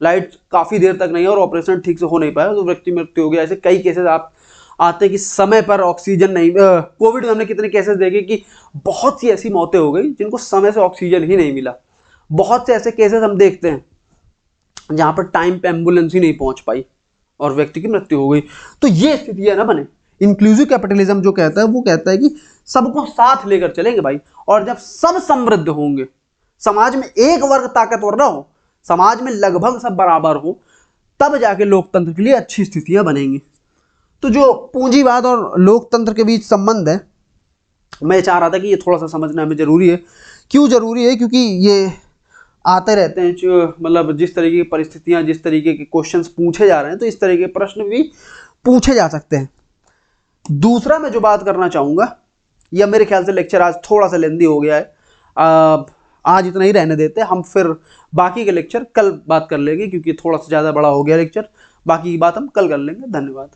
लाइट काफी देर तक नहीं और ऑपरेशन ठीक से हो नहीं पाया, तो व्यक्ति मृत्यु हो गया। ऐसे कई केसेस आप आते कि समय पर ऑक्सीजन नहीं, कोविड में हमने कितने केसेस देखे कि बहुत सी ऐसी मौतें हो गई जिनको समय से ऑक्सीजन ही नहीं मिला। बहुत से ऐसे केसेस हम देखते हैं जहां पर टाइम पे एम्बुलेंस ही नहीं पहुंच पाई और व्यक्ति की मृत्यु हो गई। तो ये स्थितियां ना बने। इंक्लूसिव कैपिटलिज्म जो कहता है वो कहता है कि सबको साथ लेकर चलेंगे भाई, और जब सब समृद्ध होंगे, समाज में एक वर्ग ताकतवर ना हो, समाज में लगभग सब बराबर हो, तब जाके लोकतंत्र के लिए अच्छी स्थितियां बनेंगी। तो जो पूंजीवाद और लोकतंत्र के बीच संबंध है, मैं चाह रहा था कि ये थोड़ा सा समझना हमें जरूरी है। क्यों जरूरी है? क्योंकि ये आते रहते हैं, जो मतलब जिस तरीके की परिस्थितियां, जिस तरीके के क्वेश्चंस पूछे जा रहे हैं, तो इस तरीके के प्रश्न भी पूछे जा सकते हैं। दूसरा मैं जो बात करना चाहूंगा, या मेरे ख्याल से लेक्चर आज थोड़ा सा लेंदी हो गया है, आज इतना ही रहने देते, हम फिर बाकी के लेक्चर कल बात कर लेंगे, क्योंकि थोड़ा सा ज़्यादा बड़ा हो गया लेक्चर। बाकी की बात हम कल कर लेंगे। धन्यवाद।